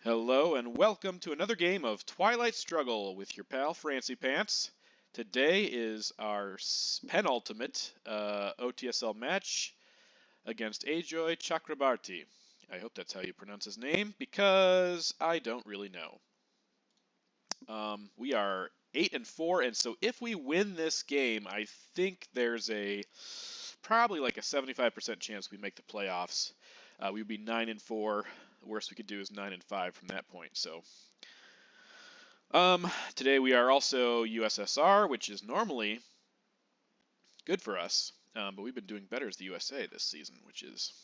Hello and welcome to another game of Twilight Struggle with your pal Frantzypantz. Today is our penultimate OTSL match against Ajoy Chakrabarti. I hope that's how you pronounce his name because I don't really know. We are 8-4, and so if we win this game, I think there's probably like a 75% chance we make the playoffs. We would be 9-4. The worst we could do is 9-5 from that point. So, today we are also USSR, which is normally good for us, but we've been doing better as the USA this season, which is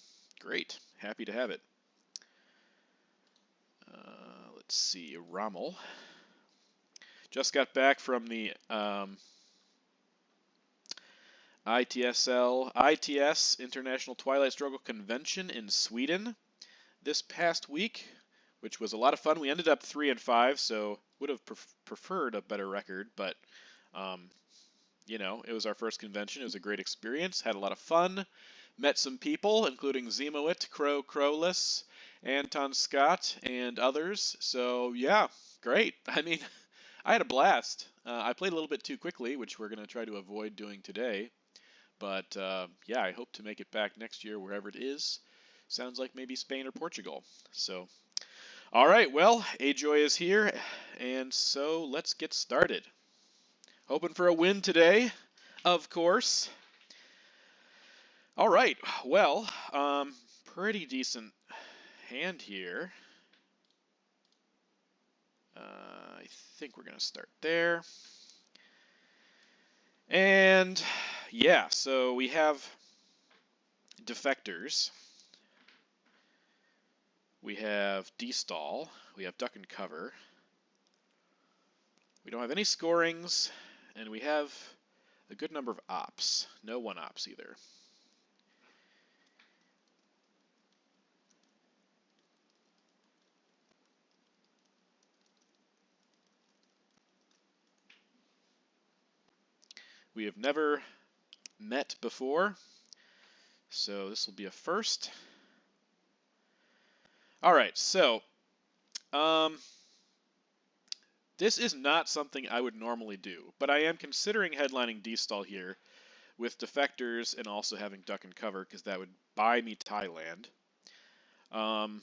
great. Happy to have it. Let's see, Rommel. Just got back from the ITS International Twilight Struggle Convention in Sweden this past week, which was a lot of fun. We ended up 3-5, so would have preferred a better record, but you know, it was our first convention. It was a great experience. Had a lot of fun. Met some people, including Zemowit, Crowless, Anton Scott, and others. So yeah, great. I mean, I had a blast. I played a little bit too quickly, which we're going to try to avoid doing today. But yeah, I hope to make it back next year, wherever it is. Sounds like maybe Spain or Portugal. So, all right, well, Ajoy is here, and so let's get started. Hoping for a win today, of course. All right, well, pretty decent hand here. I think we're going to start there. And yeah, so we have defectors. We have destall. We have duck and cover. We don't have any scorings, and we have a good number of ops. No one ops either. We have never met before, so this will be a first. All right, so this is not something I would normally do, but I am considering headlining destall here with defectors and also having duck and cover because that would buy me Thailand. And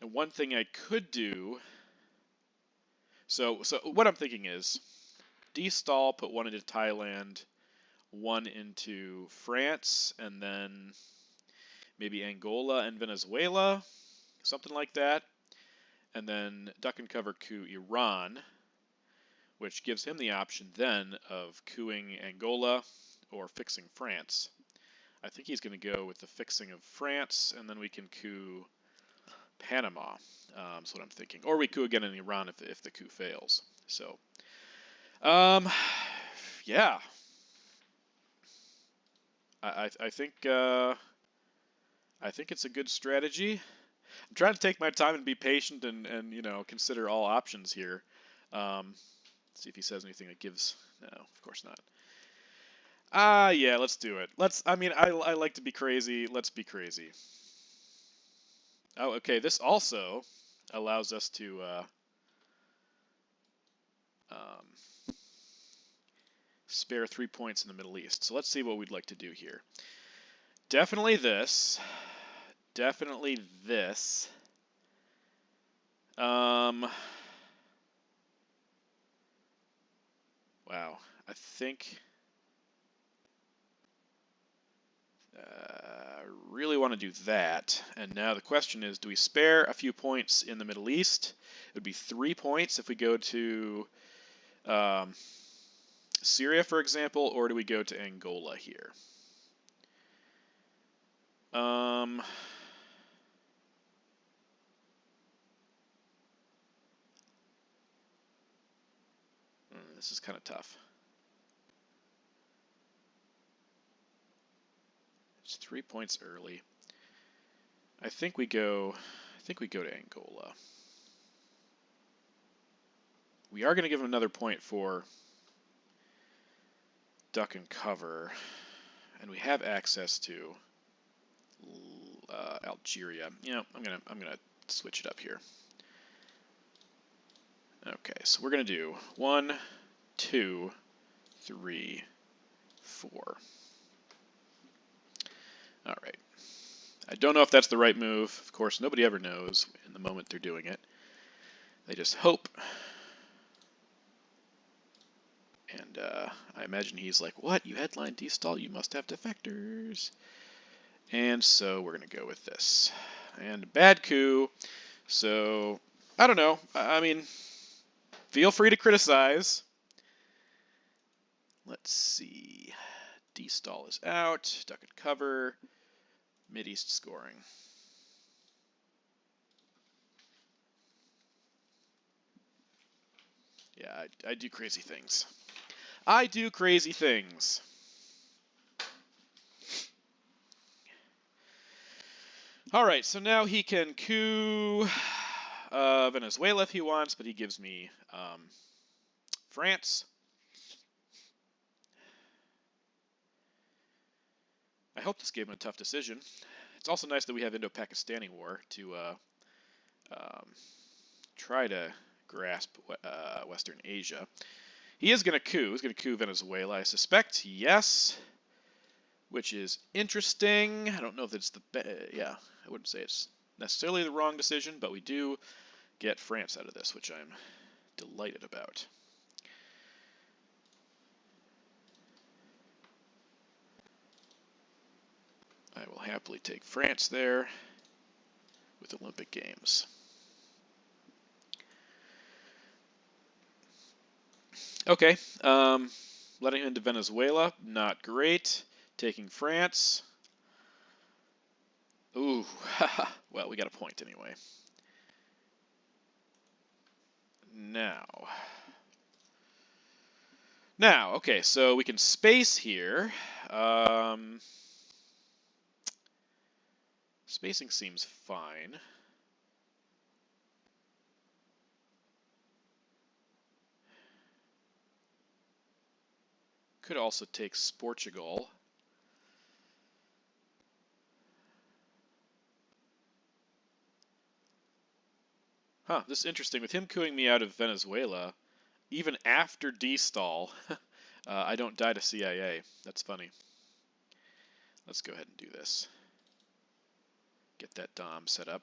one thing I could do, so what I'm thinking is destall, put one into Thailand, one into France, and then maybe Angola and Venezuela, something like that. And then duck and cover coup Iran, which gives him the option then of coupping Angola or fixing France. I think he's going to go with the fixing of France, and then we can coup Panama. That's what I'm thinking. Or we coup again in Iran if the coup fails. So, yeah. I think it's a good strategy. I'm trying to take my time and be patient and you know, consider all options here. See if he says anything that gives. No, of course not. Yeah, let's do it. I mean, I like to be crazy. Let's be crazy. Oh, okay. This also allows us to spare 3 points in the Middle East. So let's see what we'd like to do here. Definitely this. Definitely this. Wow. I think I really want to do that. And now the question is, do we spare a few points in the Middle East? It would be 3 points if we go to Syria, for example, or do we go to Angola here? This is kind of tough. It's 3 points early. I think we go to Angola. We are going to give him another point for duck and cover, and we have access to Algeria. You know, I'm gonna switch it up here. Okay, so we're gonna do 1, 2, 3, 4. All right. I don't know if that's the right move. Of course, nobody ever knows in the moment they're doing it. They just hope. And I imagine he's like, what? You headline D-stall? You must have defectors. And so we're going to go with this. And bad coup. So, I don't know. I mean, feel free to criticize. Let's see. D-stall is out. Duck and cover. Mid-east scoring. Yeah, I do crazy things. I do crazy things. All right, so now he can coup Venezuela if he wants, but he gives me France. I hope this gave him a tough decision. It's also nice that we have Indo-Pakistani War to try to grasp Western Asia. He is going to coup. He's going to coup Venezuela, I suspect. Yes. Which is interesting. I don't know if it's the yeah, I wouldn't say it's necessarily the wrong decision, but we do get France out of this, which I'm delighted about. I will happily take France there with Olympic Games. Okay, letting him into Venezuela, not great. Taking France. Ooh, well, we got a point anyway. Now, okay, so we can space here. Spacing seems fine. Could also take Portugal. Huh, this is interesting. With him cooing me out of Venezuela, even after D-stall, I don't die to CIA. That's funny. Let's go ahead and do this. Get that Dom set up.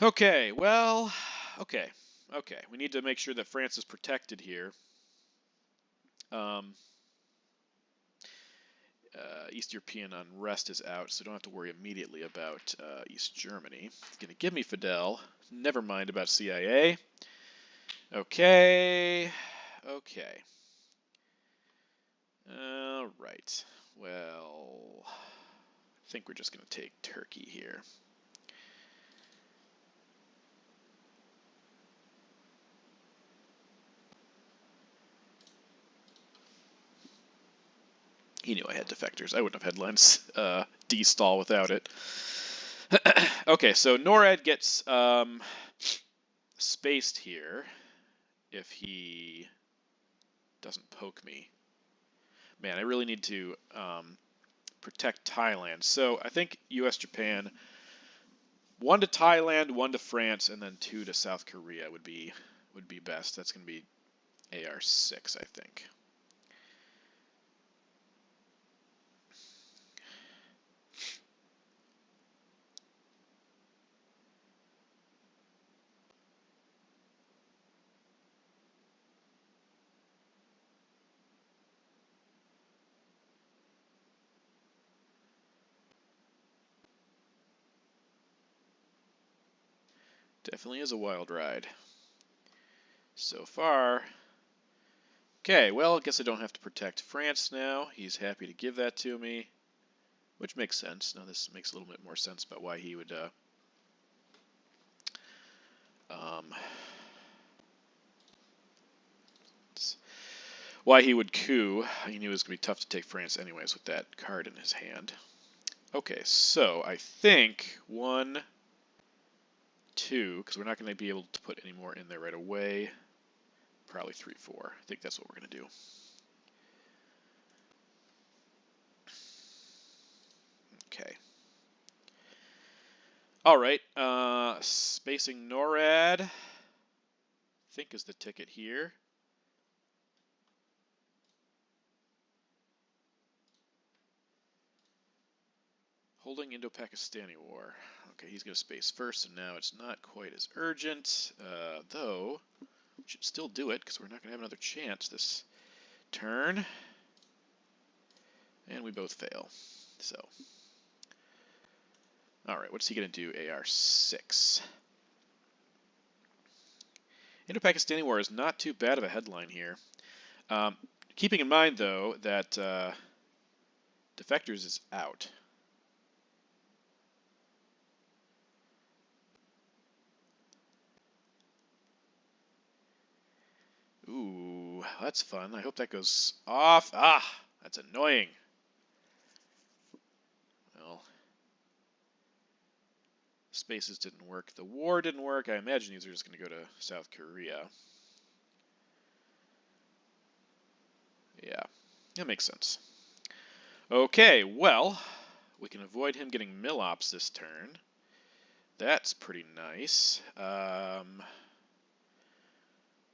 Okay, well, okay. We need to make sure that France is protected here. East European unrest is out, so don't have to worry immediately about East Germany. It's going to give me Fidel. Never mind about CIA. Okay. All right. Well, I think we're just going to take Turkey here. He knew I had defectors. I wouldn't have headlines D-stall without it. Okay, so NORAD gets spaced here if he doesn't poke me. Man, I really need to protect Thailand. So I think U.S., Japan, 1 to Thailand, 1 to France, and then 2 to South Korea would be best. That's going to be AR6, I think. Definitely is a wild ride. So far. Okay, well, I guess I don't have to protect France now. He's happy to give that to me, which makes sense. Now this makes a little bit more sense about why he would why he would coup. He knew it was going to be tough to take France anyways with that card in his hand. Okay, so I think 1, 2, because we're not going to be able to put any more in there right away. Probably 3, 4. I think that's what we're going to do. Okay. All right. Spacing NORAD, I think, is the ticket here. Holding Indo-Pakistani War. Okay, he's going to space first, and now it's not quite as urgent, though we should still do it because we're not going to have another chance this turn. And we both fail. So, all right, what's he going to do? AR6. Indo-Pakistani War is not too bad of a headline here. Keeping in mind, though, that Defectors is out. Ooh, that's fun. I hope that goes off. Ah, that's annoying. Well, spaces didn't work. The war didn't work. I imagine these are just going to go to South Korea. Yeah, that makes sense. Okay, well, we can avoid him getting Millops this turn. That's pretty nice.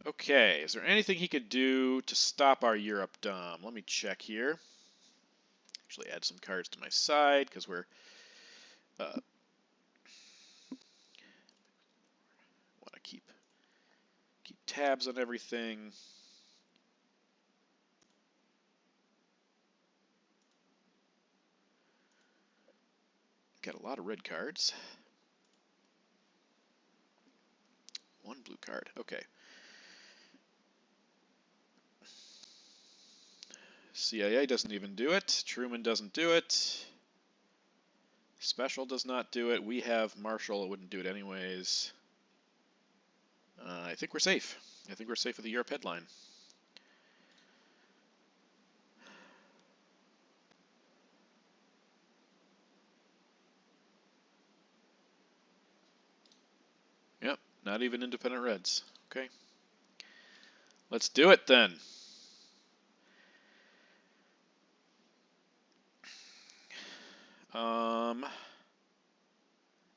Okay, is there anything he could do to stop our Europe Dom? Let me check here. Actually add some cards to my side because we're want to keep tabs on everything. Got a lot of red cards. 1 blue card. Okay. CIA doesn't even do it. Truman doesn't do it. Special does not do it. We have Marshall. It wouldn't do it anyways. I think we're safe. I think we're safe with the Europe headline. Yep, not even independent reds. Okay. Let's do it then.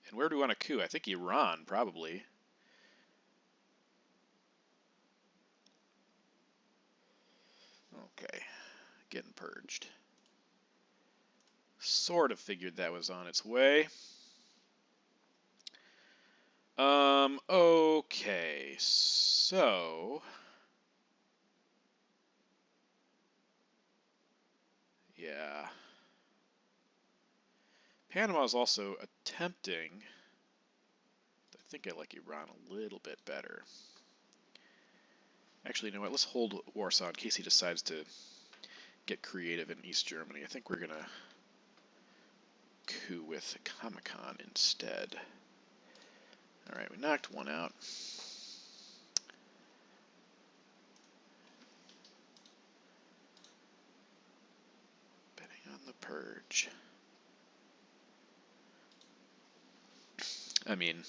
And where do we want to coup? I think Iran, probably. Okay, getting purged. Sort of figured that was on its way. Okay, so... Yeah. Panama is also attempting. I think I like Iran a little bit better. Actually, you know what? Let's hold Warsaw in case he decides to get creative in East Germany. I think we're going to coup with Comecon instead. Alright, we knocked one out. Betting on the purge. I mean,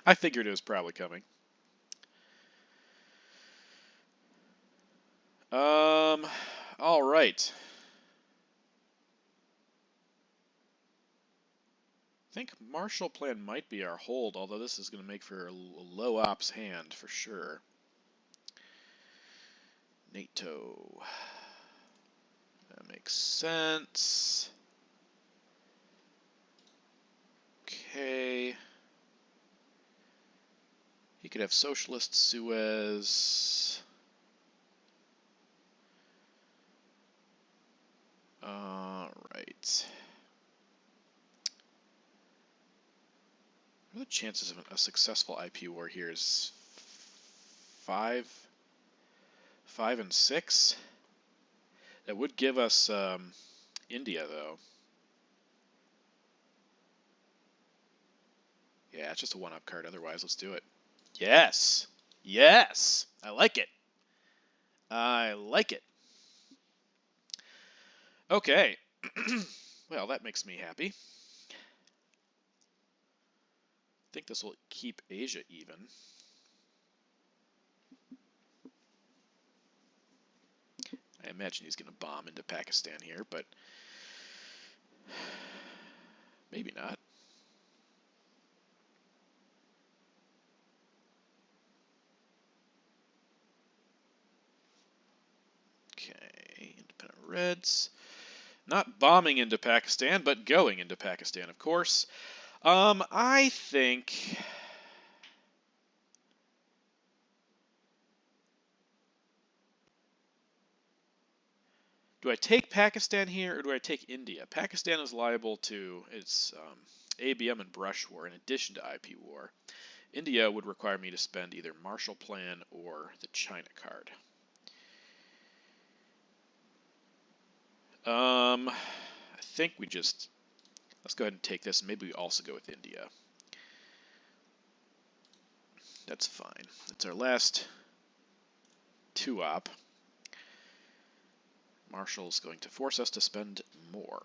I figured it was probably coming. All right. I think Marshall Plan might be our hold, although this is going to make for a low ops hand for sure. NATO. That makes sense. Okay. He could have Socialist Suez. Alright. What are the chances of a successful IP war here? Is 5 and 6? That would give us India, though. Yeah, it's just a one-up card otherwise. Let's do it. Yes! Yes! I like it. I like it. Okay. Well, that makes me happy. I think this will keep Asia even. I imagine he's going to bomb into Pakistan here, but maybe not. Okay, independent Reds. Not bombing into Pakistan, but going into Pakistan, of course. I think... Do I take Pakistan here, or do I take India? Pakistan is liable to its ABM and brush war in addition to IP war. India would require me to spend either Marshall Plan or the China card. I think we just... Let's go ahead and take this, and maybe we also go with India. That's fine. That's our last 2-op. Marshall's going to force us to spend more.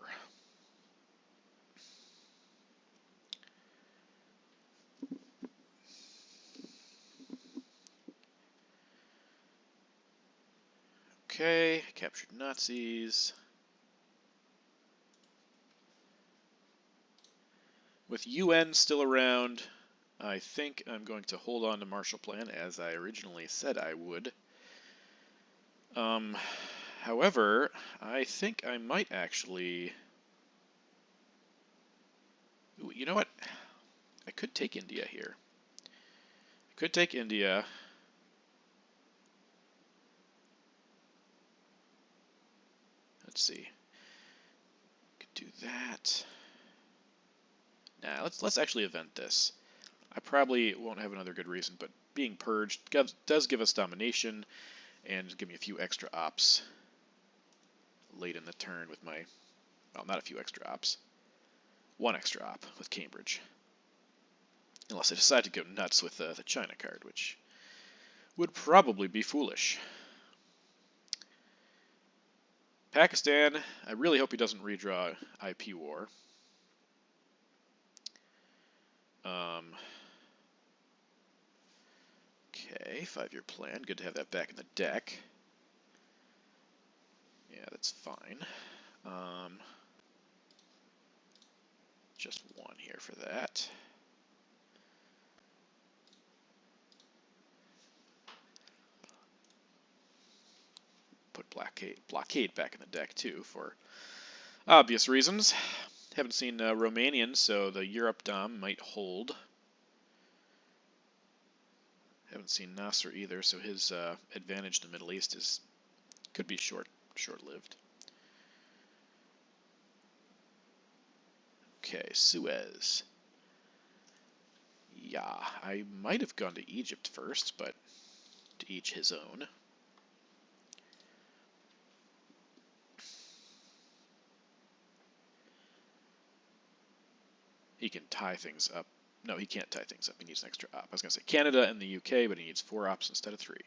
Okay, captured Nazis. With UN still around, I think I'm going to hold on to Marshall Plan as I originally said I would. However, I think I might actually... Ooh, you know what? I could take India here. I could take India. Let's see. Could do that. Nah, let's actually event this. I probably won't have another good reason, but being purged does give us domination and give me a few extra ops late in the turn with my... Well, not a few extra ops. 1 extra op with Cambridge. Unless I decide to go nuts with the China card, which would probably be foolish. Pakistan, I really hope he doesn't redraw IP war. Okay, 5-year plan. Good to have that back in the deck. Yeah, that's fine. Just 1 here for that. Put blockade back in the deck too for obvious reasons. Haven't seen Romanian, so the Europe Dom might hold. Haven't seen Nasser either, so his advantage in the Middle East could be short-lived. Okay, Suez. Yeah, I might have gone to Egypt first, but to each his own. He can tie things up. No, he can't tie things up. He needs an extra op. I was going to say Canada and the UK, but he needs 4 ops instead of 3.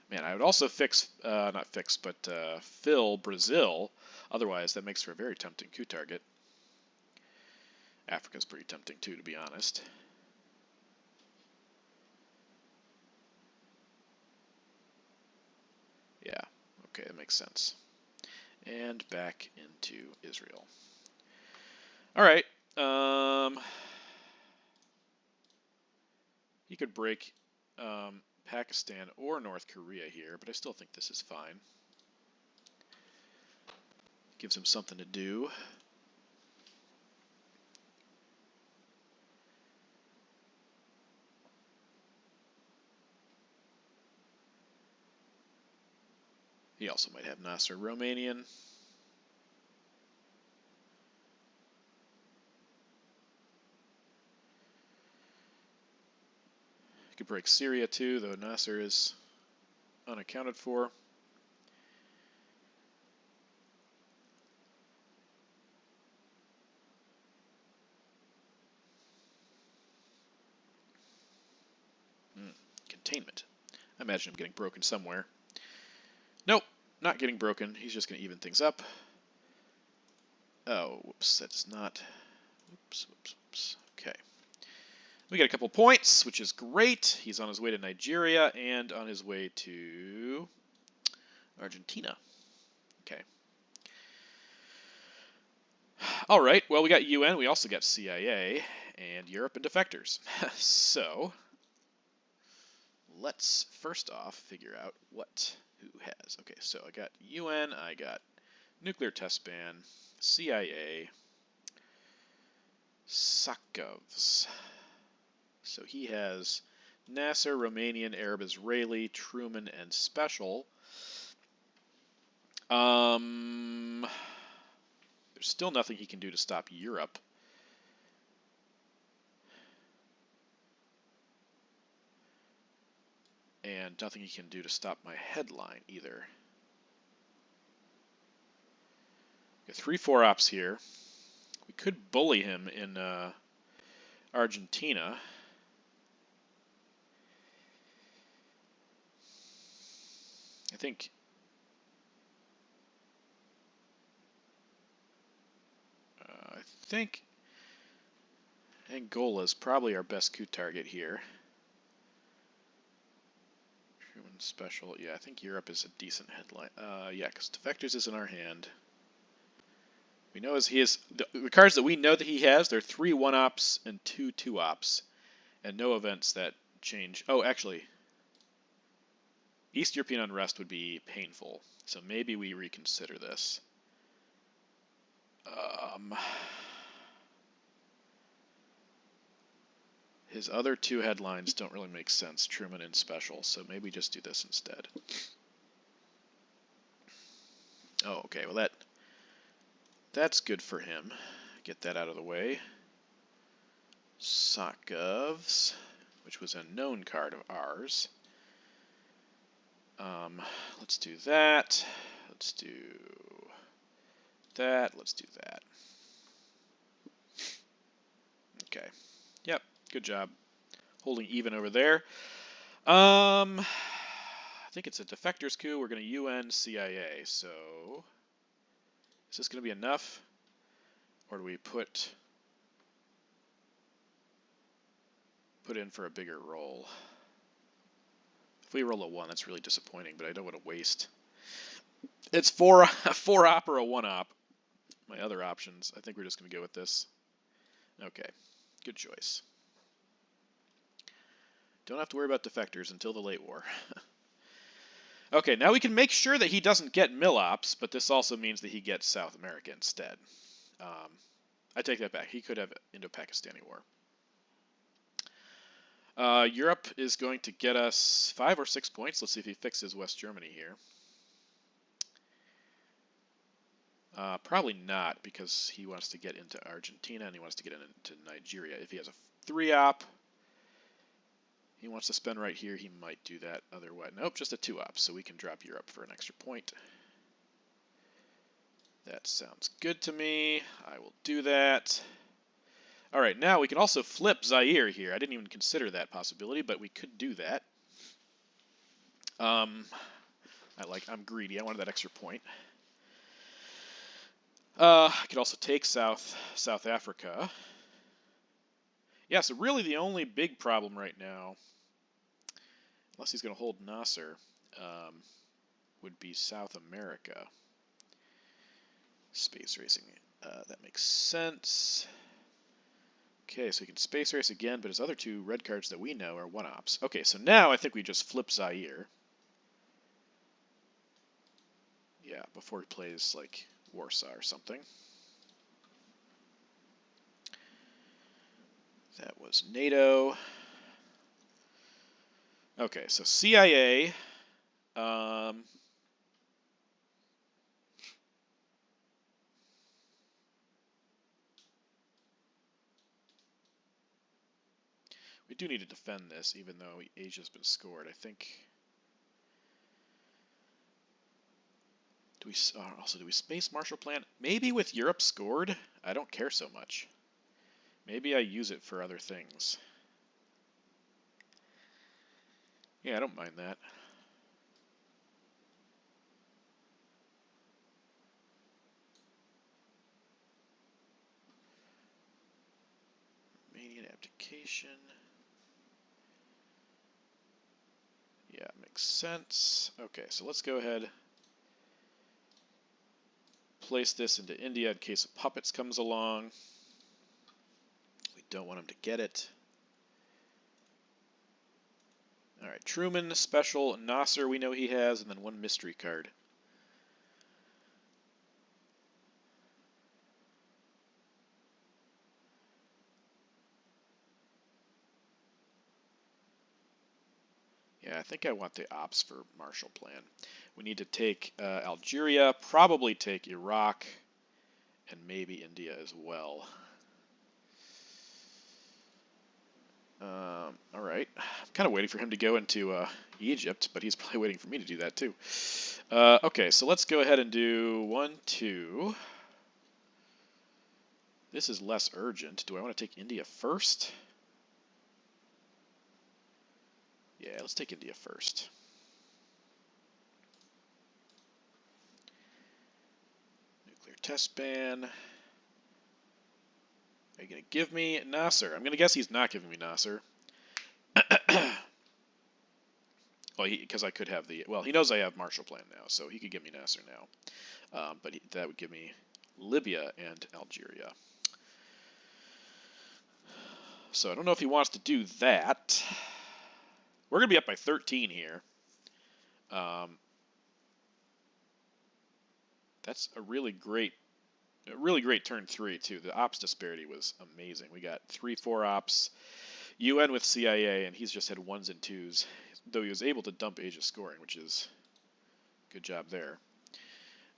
Man, I would also fill Brazil. Otherwise, that makes for a very tempting coup target. Africa's pretty tempting too, to be honest. Yeah, okay, that makes sense. And back into Israel. All right. He could break Pakistan or North Korea here, but I still think this is fine. Gives him something to do. He also might have Nasser Romanian. He could break Syria too, though Nasser is unaccounted for. entertainment. I imagine him getting broken somewhere. Nope, not getting broken. He's just going to even things up. Oh, whoops, that's not... Whoops. Okay. We get a couple points, which is great. He's on his way to Nigeria and on his way to Argentina. Okay. All right, well, we got UN. We also got CIA and Europe and defectors. So let's first off figure out who has. Okay, so I got UN, I got nuclear test ban, CIA, Sakovs. So he has Nasser, Romanian, Arab, Israeli, Truman, and Special. There's still nothing he can do to stop Europe. And nothing he can do to stop my headline either. Got 3 4-ops here. We could bully him in Argentina. I think Angola is probably our best coup target here. Truman Special. Yeah, I think Europe is a decent headline. Yeah, because defectors is in our hand. We know he has the cards that we know that he has. They're 3 1-ops and 2 2-ops, and no events that change. Oh, actually, East European unrest would be painful, so maybe we reconsider this. His other 2 headlines don't really make sense, Truman and Special, so maybe just do this instead. Oh, okay, well that's good for him. Get that out of the way. Sakovs, which was a known card of ours. Let's do that. Let's do that. Let's do that. Okay. Yep. Good job. Holding even over there. I think it's a defectors coup. We're going to UN CIA. So is this going to be enough? Or do we put in for a bigger roll? If we roll a 1, that's really disappointing, but I don't want to waste. It's 4-op or a 1-op. My other options. I think we're just going to go with this. Okay. Good choice. Don't have to worry about defectors until the late war. Okay, now we can make sure that he doesn't get Milops, but this also means that he gets South America instead. I take that back. He could have Indo-Pakistani War. Europe is going to get us 5 or 6 points. Let's see if he fixes West Germany here. Probably not, because he wants to get into Argentina and he wants to get into Nigeria. If he has a 3-op, he wants to spend right here, he might do that otherwise. Nope, just a 2-op, so we can drop Europe for an extra point. That sounds good to me. I will do that. All right, now we can also flip Zaire here. I didn't even consider that possibility, but we could do that. I'm greedy. I wanted that extra point. I could also take South Africa. Yeah, so really the only big problem right now, unless he's going to hold Nasser, would be South America. Space racing. That makes sense. Okay, so he can space race again, but his other 2 red cards that we know are 1-ops. Okay, so now I think we just flip Zaire. Yeah, before he plays, like, Warsaw or something. That was NATO. Okay, so CIA. We do need to defend this, even though Asia's been scored. I think. Do we space Marshall Plan? Maybe with Europe scored, I don't care so much. Maybe I use it for other things. Yeah, I don't mind that. Romanian abdication. Yeah, makes sense. Okay, so let's go ahead. Place this into India in case a puppets comes along. We don't want him to get it. All right, Truman, special, Nasser we know he has, and then one mystery card. Yeah, I think I want the ops for Marshall Plan. We need to take Algeria, probably take Iraq, and maybe India as well. All right. I'm kind of waiting for him to go into Egypt, but he's probably waiting for me to do that too. Okay, so let's go ahead and do 1, 2. This is less urgent. Do I want to take India first? Yeah, let's take India first. Nuclear test ban. Are you going to give me Nasser? I'm going to guess he's not giving me Nasser. Well, because I could have the... Well, he knows I have Marshall Plan now, so he could give me Nasser now. But that would give me Libya and Algeria. So I don't know if he wants to do that. We're going to be up by 13 here. That's a really great turn 3, too. The ops disparity was amazing. We got 3-4 ops, UN with CIA, and he's just had 1s and 2s, though he was able to dump Asia scoring, which is good job there.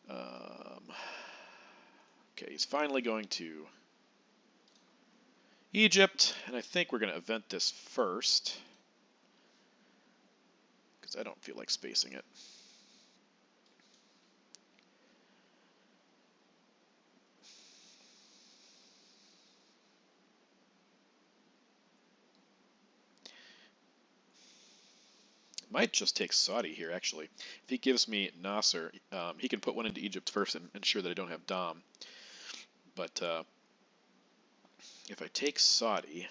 Okay, he's finally going to Egypt, and I think we're going to event this first, because I don't feel like spacing it. Might just take Saudi here, actually. If he gives me Nasser, he can put one into Egypt first and ensure that I don't have Dom. But if I take Saudi,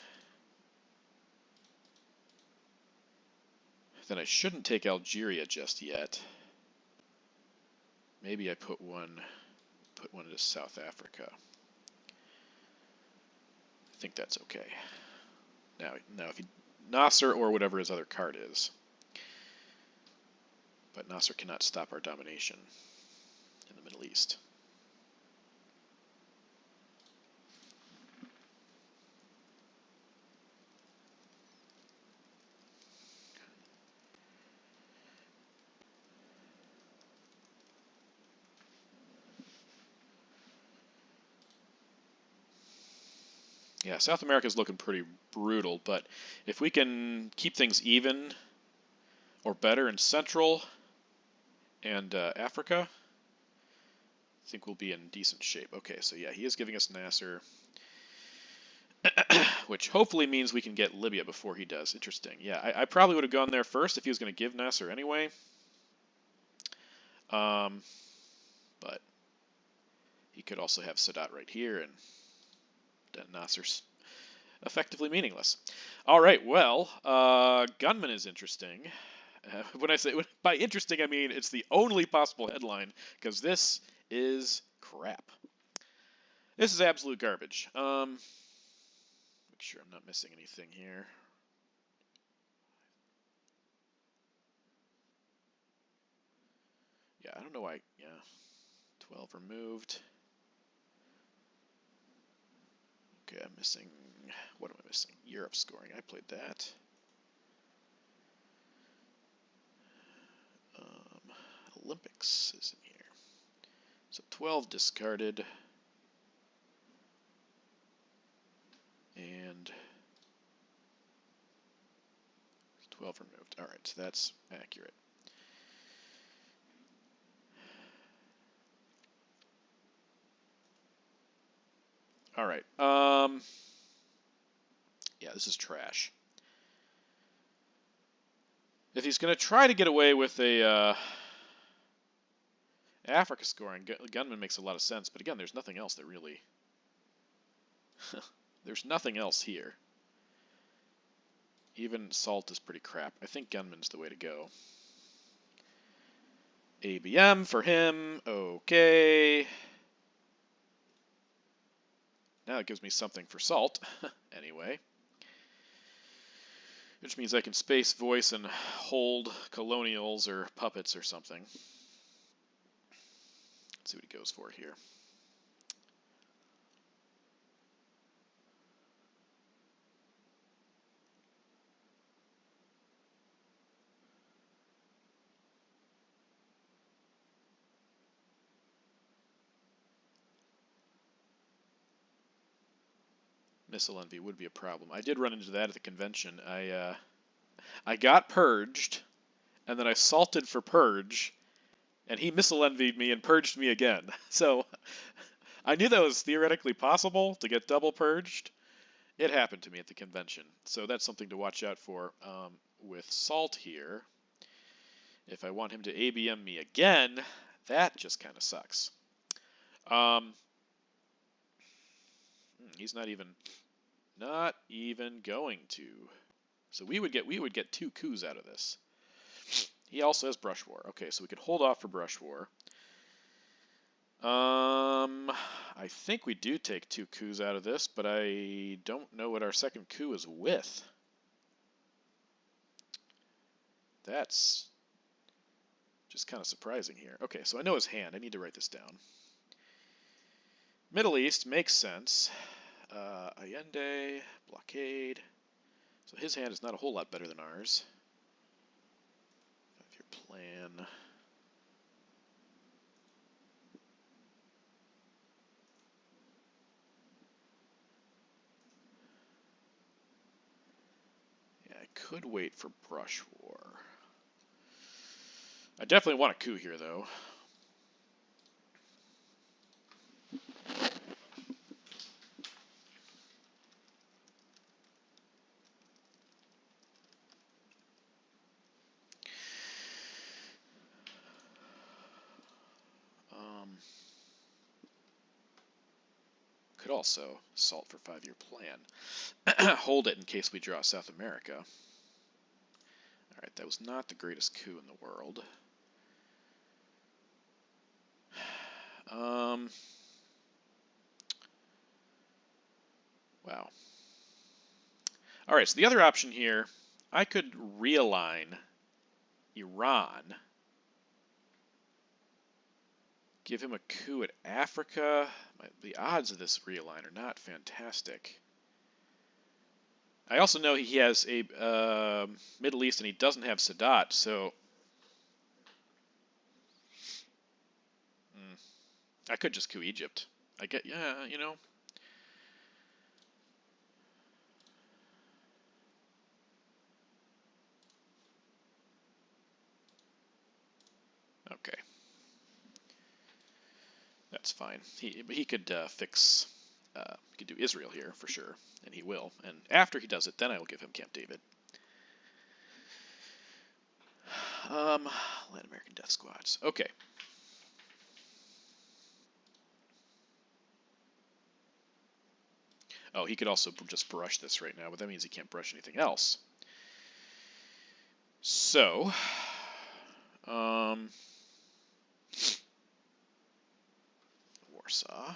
then I shouldn't take Algeria just yet. Maybe I put one into South Africa. I think that's okay. Now if he Nasser or whatever his other card is. But Nasser cannot stop our domination in the Middle East. Yeah, South America is looking pretty brutal, but if we can keep things even or better in Central and Africa, I think we'll be in decent shape. Okay, so yeah, he is giving us Nasser, which hopefully means we can get Libya before he does. Interesting. Yeah, I probably would have gone there first if he was going to give Nasser anyway. But he could also have Sadat right here, and then Nasser's effectively meaningless. All right, well, Gunman is interesting. When I say by interesting, I mean it's the only possible headline, because this is crap. This is absolute garbage. Make sure I'm not missing anything here. Yeah, I don't know why. Yeah, 12 removed. Okay, I'm missing. What am I missing? Europe scoring. I played that. Olympics is in here. So 12 discarded. And 12 removed. All right, so that's accurate. All right. Yeah, this is trash. If he's going to try to get away with a Africa scoring, gunman makes a lot of sense. But again, there's nothing else that really... there's nothing else here. Even salt is pretty crap. I think gunman's the way to go. ABM for him. Okay. Now it gives me something for salt. Anyway. Which means I can space voice and hold colonials or puppets or something. Let's see what he goes for here. Missile envy would be a problem. I did run into that at the convention. I got purged, and then I salted for purge, and he missile envied me and purged me again. So I knew that was theoretically possible to get double purged. It happened to me at the convention, so that's something to watch out for with salt here. If I want him to ABM me again, that just kind of sucks. He's not even going to. So we would get 2 coups out of this. He also has brush war. Okay, so we could hold off for brush war. I think we do take 2 coups out of this, but I don't know what our second coup is with. That's just kind of surprising here. Okay, so I know his hand. I need to write this down. Middle East makes sense. Allende, blockade. So his hand is not a whole lot better than ours. 5-year plan. Yeah, I could wait for brush war. I definitely want a coup here, though. Could also salt for 5-year plan. Hold it in case we draw South America. Alright, that was not the greatest coup in the world. Wow. Alright, so the other option here, I could realign Iran. Give him a coup at Africa. The odds of this realign are not fantastic. I also know he has a Middle East and he doesn't have Sadat, so I could just coup Egypt. I get, yeah, you know. Okay. That's fine. He could fix, he could do Israel here for sure, and he will. And after he does it, then I will give him Camp David. Latin American Death Squads. Okay. Oh, he could also just brush this right now, but that means he can't brush anything else. So, Warsaw.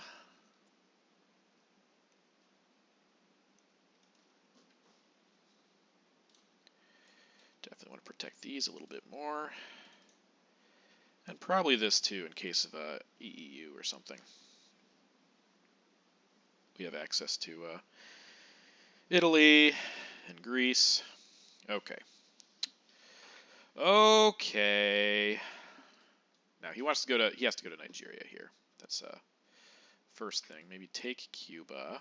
Definitely want to protect these a little bit more. And probably this too in case of a EEU or something. We have access to Italy and Greece. Okay. Okay. Now he has to go to Nigeria here. That's first thing. Maybe take Cuba.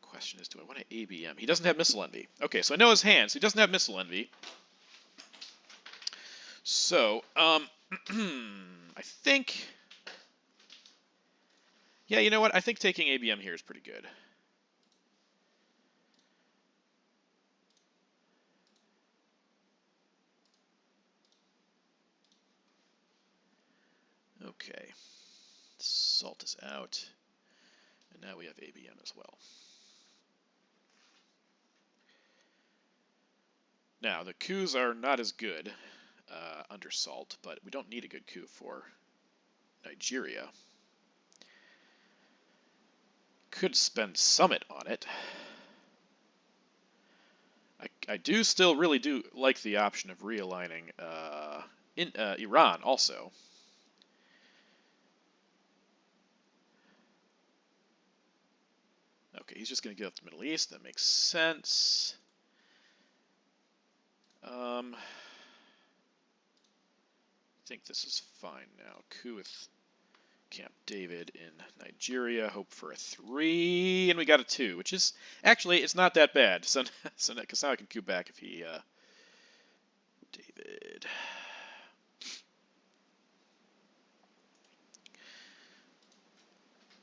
Question is, do I want to ABM? He doesn't have missile envy. Okay, so I know his hands. He doesn't have missile envy. So, I think, yeah, you know what? I think taking ABM here is pretty good. Okay. Salt is out. And now we have ABM as well. Now, the coups are not as good under salt, but we don't need a good coup for Nigeria. Could spend Summit on it. I do still really do like the option of realigning in Iran also. Okay, he's just going to give up the Middle East. That makes sense. I think this is fine now. Coup with Camp David in Nigeria. Hope for a 3, and we got a 2, which is actually it's not that bad. So because now I can coup back if he David.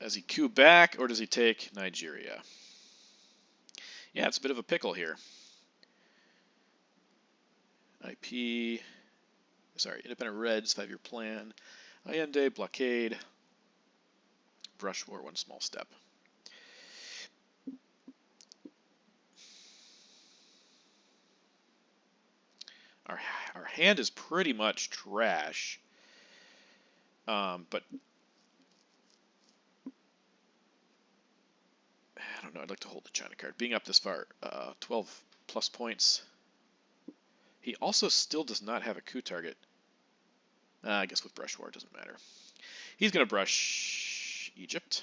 Does he coup back or does he take Nigeria? Yeah, it's a bit of a pickle here. IP, sorry, Independent Reds, 5-year plan. Allende, blockade. Brush war, one small step. Our hand is pretty much trash. But I don't know, I'd like to hold the China card. Being up this far, 12 plus points. He also still does not have a coup target. I guess with brush war, it doesn't matter. He's going to brush Egypt.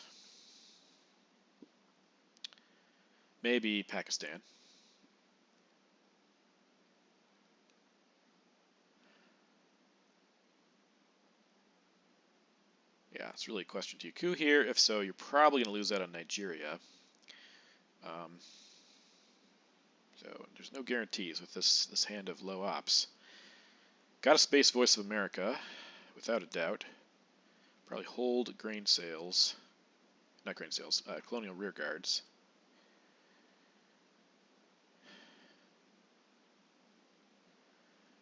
Maybe Pakistan. Yeah, it's really a question. Do you coup here? If so, you're probably going to lose out on Nigeria. So there's no guarantees with this hand of low ops. Got a space Voice of America, without a doubt. Probably hold grain sales. Not grain sales, colonial rear guards.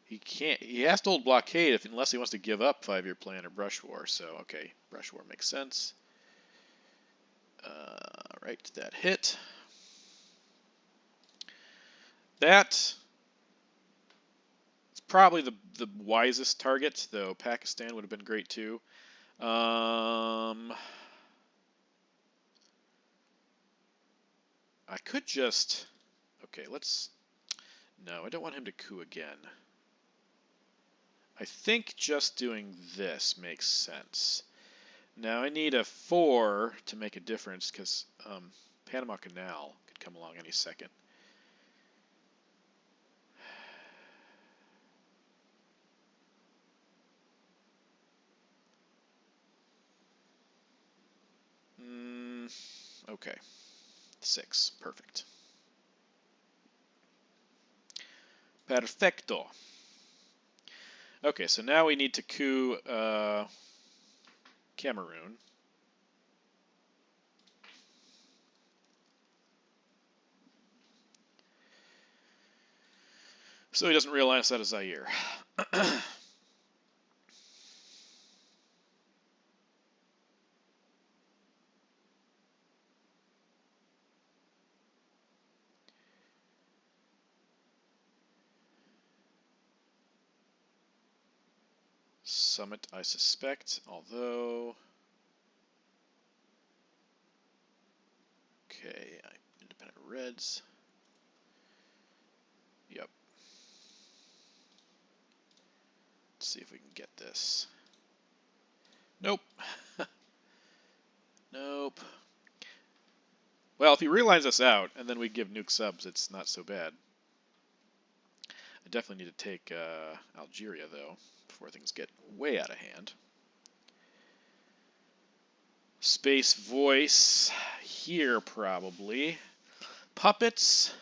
He can't. He has to hold blockade unless he wants to give up 5-year plan or brush war. So okay, brush war makes sense. Right, that hit. That is probably the wisest target, though Pakistan would have been great too. I could just. Okay, let's. No, I don't want him to coup again. I think just doing this makes sense. Now I need a 4 to make a difference because Panama Canal could come along any second. Okay, 6, perfect. Perfecto. Okay, so now we need to coup Cameroon. So he doesn't realize that is Zaire. Summit, I suspect, although... Okay, Independent Reds. Yep. Let's see if we can get this. Nope. Nope. Well, if he realigns us out, and then we give nuke subs, it's not so bad. I definitely need to take Algeria, though, before things get way out of hand. Space Voice here, probably. Puppets.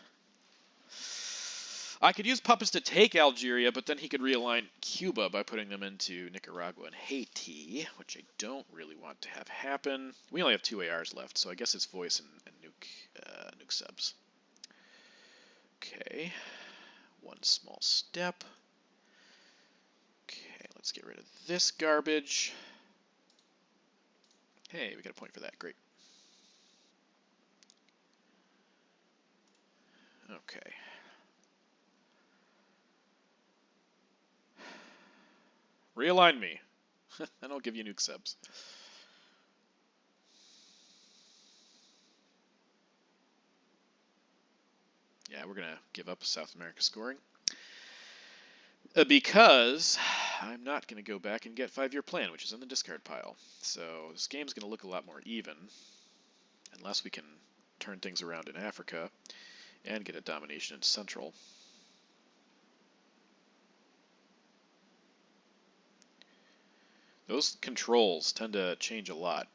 I could use puppets to take Algeria, but then he could realign Cuba by putting them into Nicaragua and Haiti, which I don't really want to have happen. We only have 2 ARs left, so I guess it's Voice and nuke subs. Okay, one small step. Okay, let's get rid of this garbage. Hey, we got a point for that. Great. Okay. Realign me. Then I'll give you nuke subs. Yeah, we're going to give up South America scoring. Because I'm not going to go back and get 5-year plan, which is in the discard pile. So this game's going to look a lot more even, unless we can turn things around in Africa and get a domination in Central. Those controls tend to change a lot.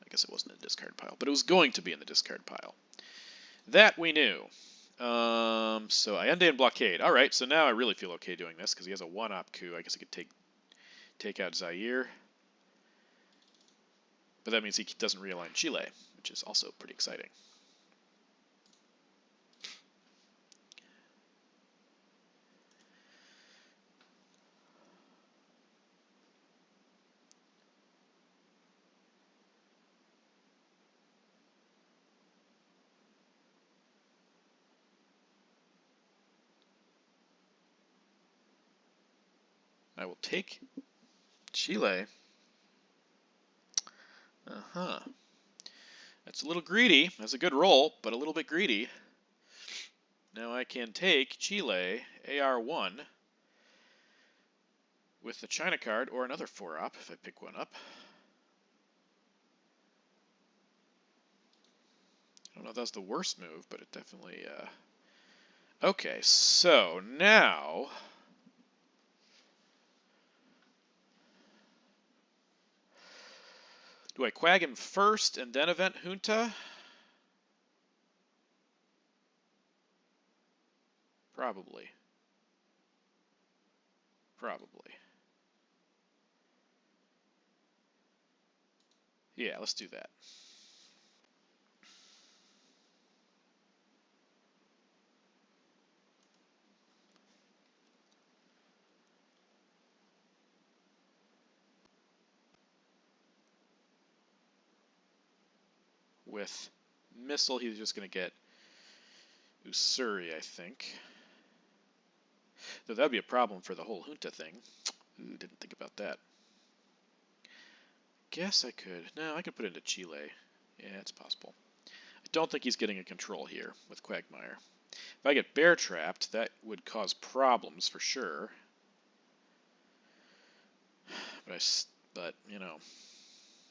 I guess it wasn't in the discard pile, but it was going to be in the discard pile. That we knew. So Allende and blockade. All right, so now I really feel okay doing this because he has a one-op coup. I guess I could take out Zaire. But that means he doesn't realign Chile, which is also pretty exciting. I will take Chile. Uh-huh. That's a little greedy. That's a good roll, but a little bit greedy. Now I can take Chile, AR1, with the China card, or another 4-op, if I pick one up. I don't know if that's the worst move, but it definitely... Okay, so now... Do I quag him first and then event Junta? Probably. Probably. Yeah, let's do that. With missile, he's just going to get Usuri, I think. Though that would be a problem for the whole Junta thing. Ooh, didn't think about that. Guess I could. No, I could put it into Chile. Yeah, it's possible. I don't think he's getting a control here with Quagmire. If I get bear trapped, that would cause problems for sure. But you know,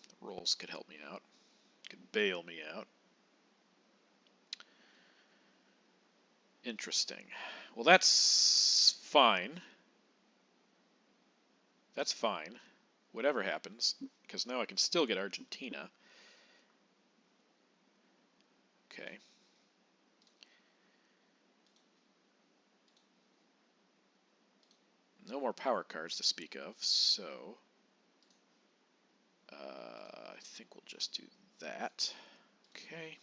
the rolls could help me out. Could bail me out. Interesting. Well, that's fine. That's fine. Whatever happens, because now I can still get Argentina. Okay. No more power cards to speak of, so I think we'll just do that. Okay.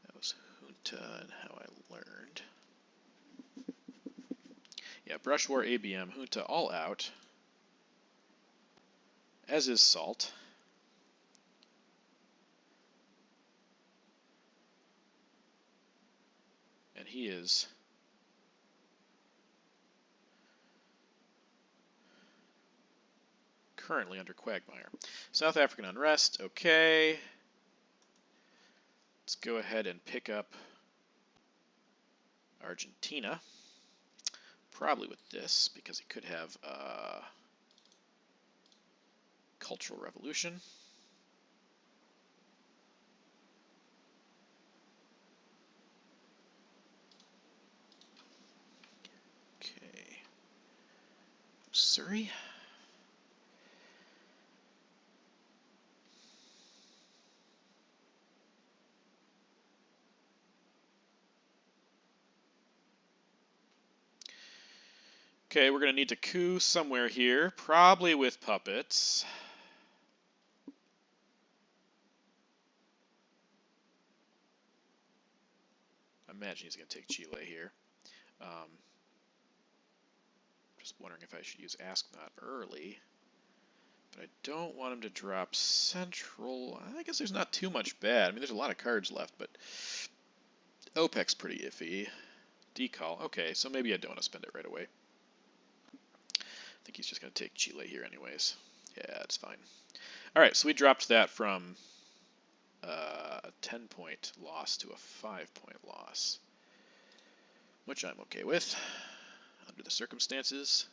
That was Junta and how I learned. Yeah, Brush War, ABM, Junta all out. As is Salt. And he is currently under Quagmire. South African unrest, okay. Let's go ahead and pick up Argentina. Probably with this, because he could have Cultural Revolution. Okay. Surrey. Okay, we're going to need to coup somewhere here, probably with puppets. imagine he's going to take Chile here. Just wondering if I should use Ask Not early. But I don't want him to drop Central. I guess there's not too much bad. I mean, there's a lot of cards left, but OPEC's pretty iffy. Decall. Okay, so maybe I don't want to spend it right away. I think he's just going to take Chile here anyways. Yeah, that's fine. All right, so we dropped that from a 10-point loss to a 5-point loss, which I'm okay with under the circumstances.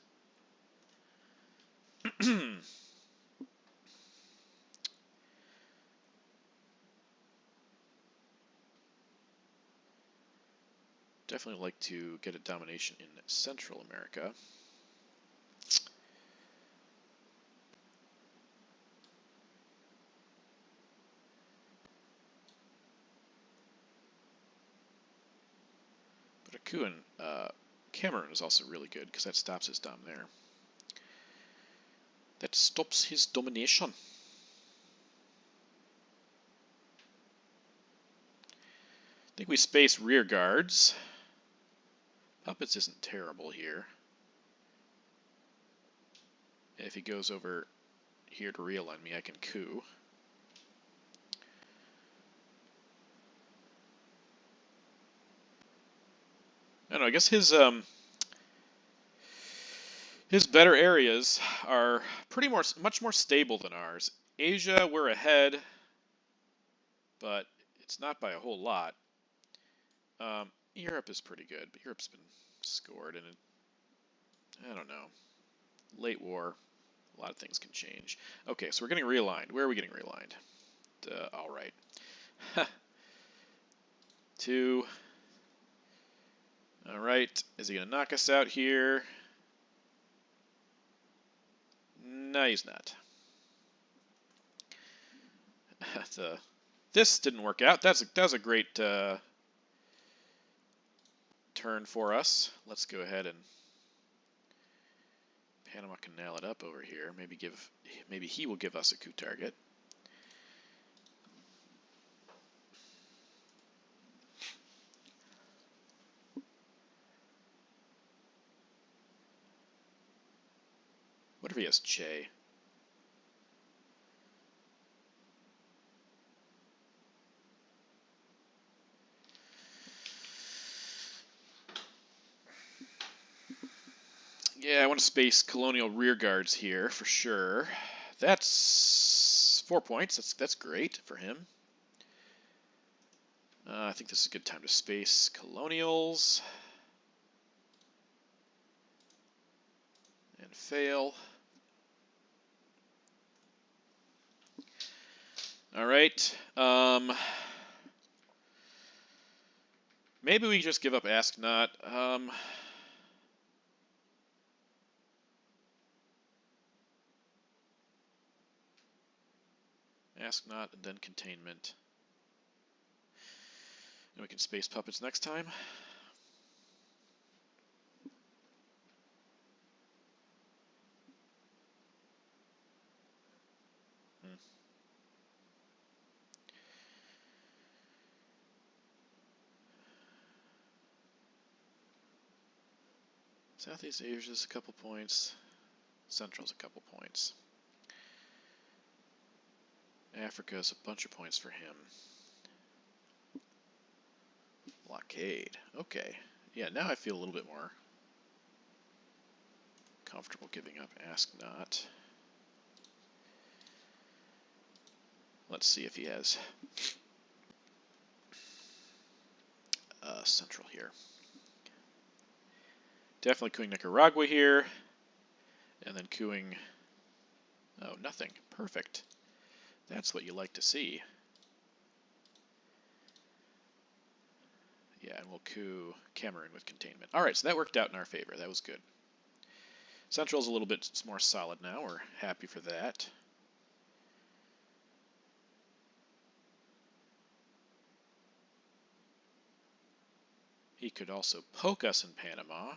Definitely like to get a domination in Central America. But a coup in Cameroon is also really good because that stops his dom there. That stops his domination. I think we space rear guards. Puppets isn't terrible here. If he goes over here to realign me, I can coup. I don't know, I guess his better areas are much more stable than ours. Asia, we're ahead, but it's not by a whole lot. Europe is pretty good, but Europe's been scored, and I don't know. Late war, a lot of things can change. Okay, so we're getting realigned. Where are we getting realigned? All right. 2. All right. Is he going to knock us out here? No, he's not. This didn't work out. That was a great turn for us. Let's go ahead and Panama Canal it up over here. Maybe he will give us a coup target. What if he has Che? Yeah, I want to space colonial rear guards here for sure. That's 4 points. That's great for him. I think this is a good time to space colonials. And fail. All right. Maybe we just give up Ask Not. Ask Not and then Containment. And we can space Puppets next time. Southeast Asia's a couple points. Central's a couple points. Africa's a bunch of points for him. Blockade. Okay. Yeah, now I feel a little bit more comfortable giving up Ask Not. Let's see if he has Central here. Definitely cooing Nicaragua here. And then cooing... Oh, nothing. Perfect. That's what you like to see. Yeah, and we'll coup Cameroon with Containment. All right, so that worked out in our favor. That was good. Central's a little bit more solid now. We're happy for that. He could also poke us in Panama.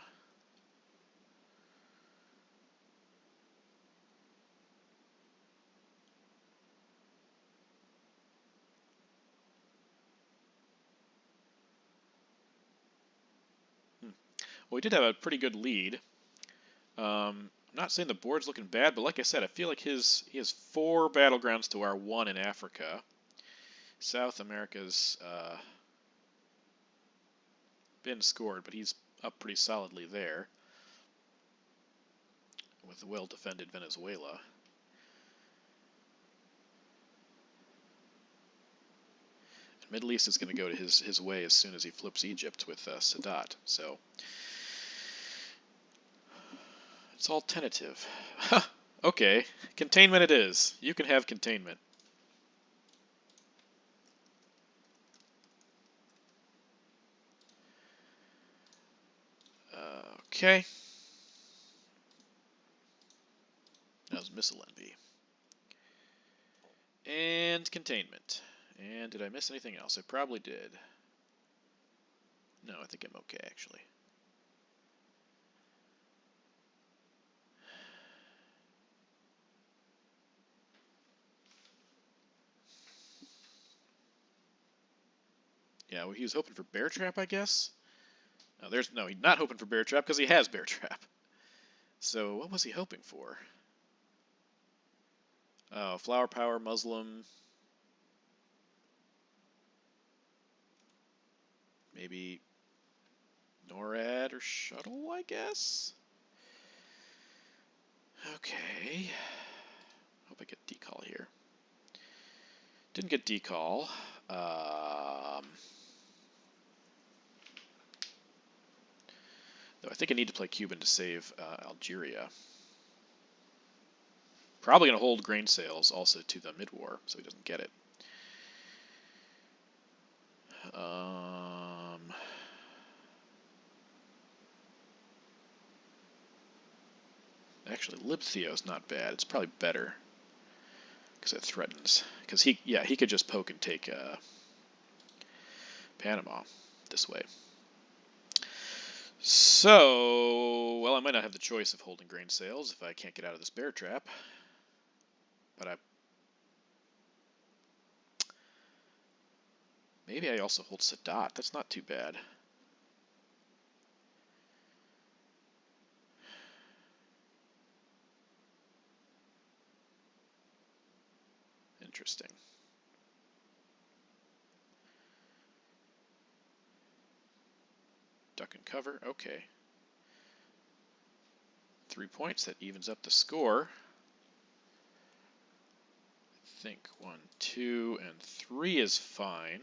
Well, we did have a pretty good lead. I'm not saying the board's looking bad, but like I said, I feel like he has 4 battlegrounds to our 1 in Africa. South America's been scored, but he's up pretty solidly there with the well-defended Venezuela. And Middle East is going to go to his way as soon as he flips Egypt with Sadat. So it's all tentative. Okay, containment it is. You can have containment. Okay. That was missile envy. And containment. And did I miss anything else? I probably did. No, I think I'm okay, actually. Yeah, well, he was hoping for bear trap, I guess. No, he's not hoping for bear trap because he has bear trap. So what was he hoping for? Oh, flower power, Muslim. Maybe NORAD or shuttle, I guess. Okay. Hope I get decall here. Didn't get decall. Though I think I need to play Cuban to save Algeria. Probably going to hold grain sales also to the mid-war, so he doesn't get it. Actually, Libtheo's not bad. It's probably better because it threatens. Because he could just poke and take Panama this way. So, well, I might not have the choice of holding grain sales if I can't get out of this bear trap. But maybe I also hold Sadat. That's not too bad. Interesting. Duck and cover. Okay. 3 points. That evens up the score. I think 1, 2, and 3 is fine.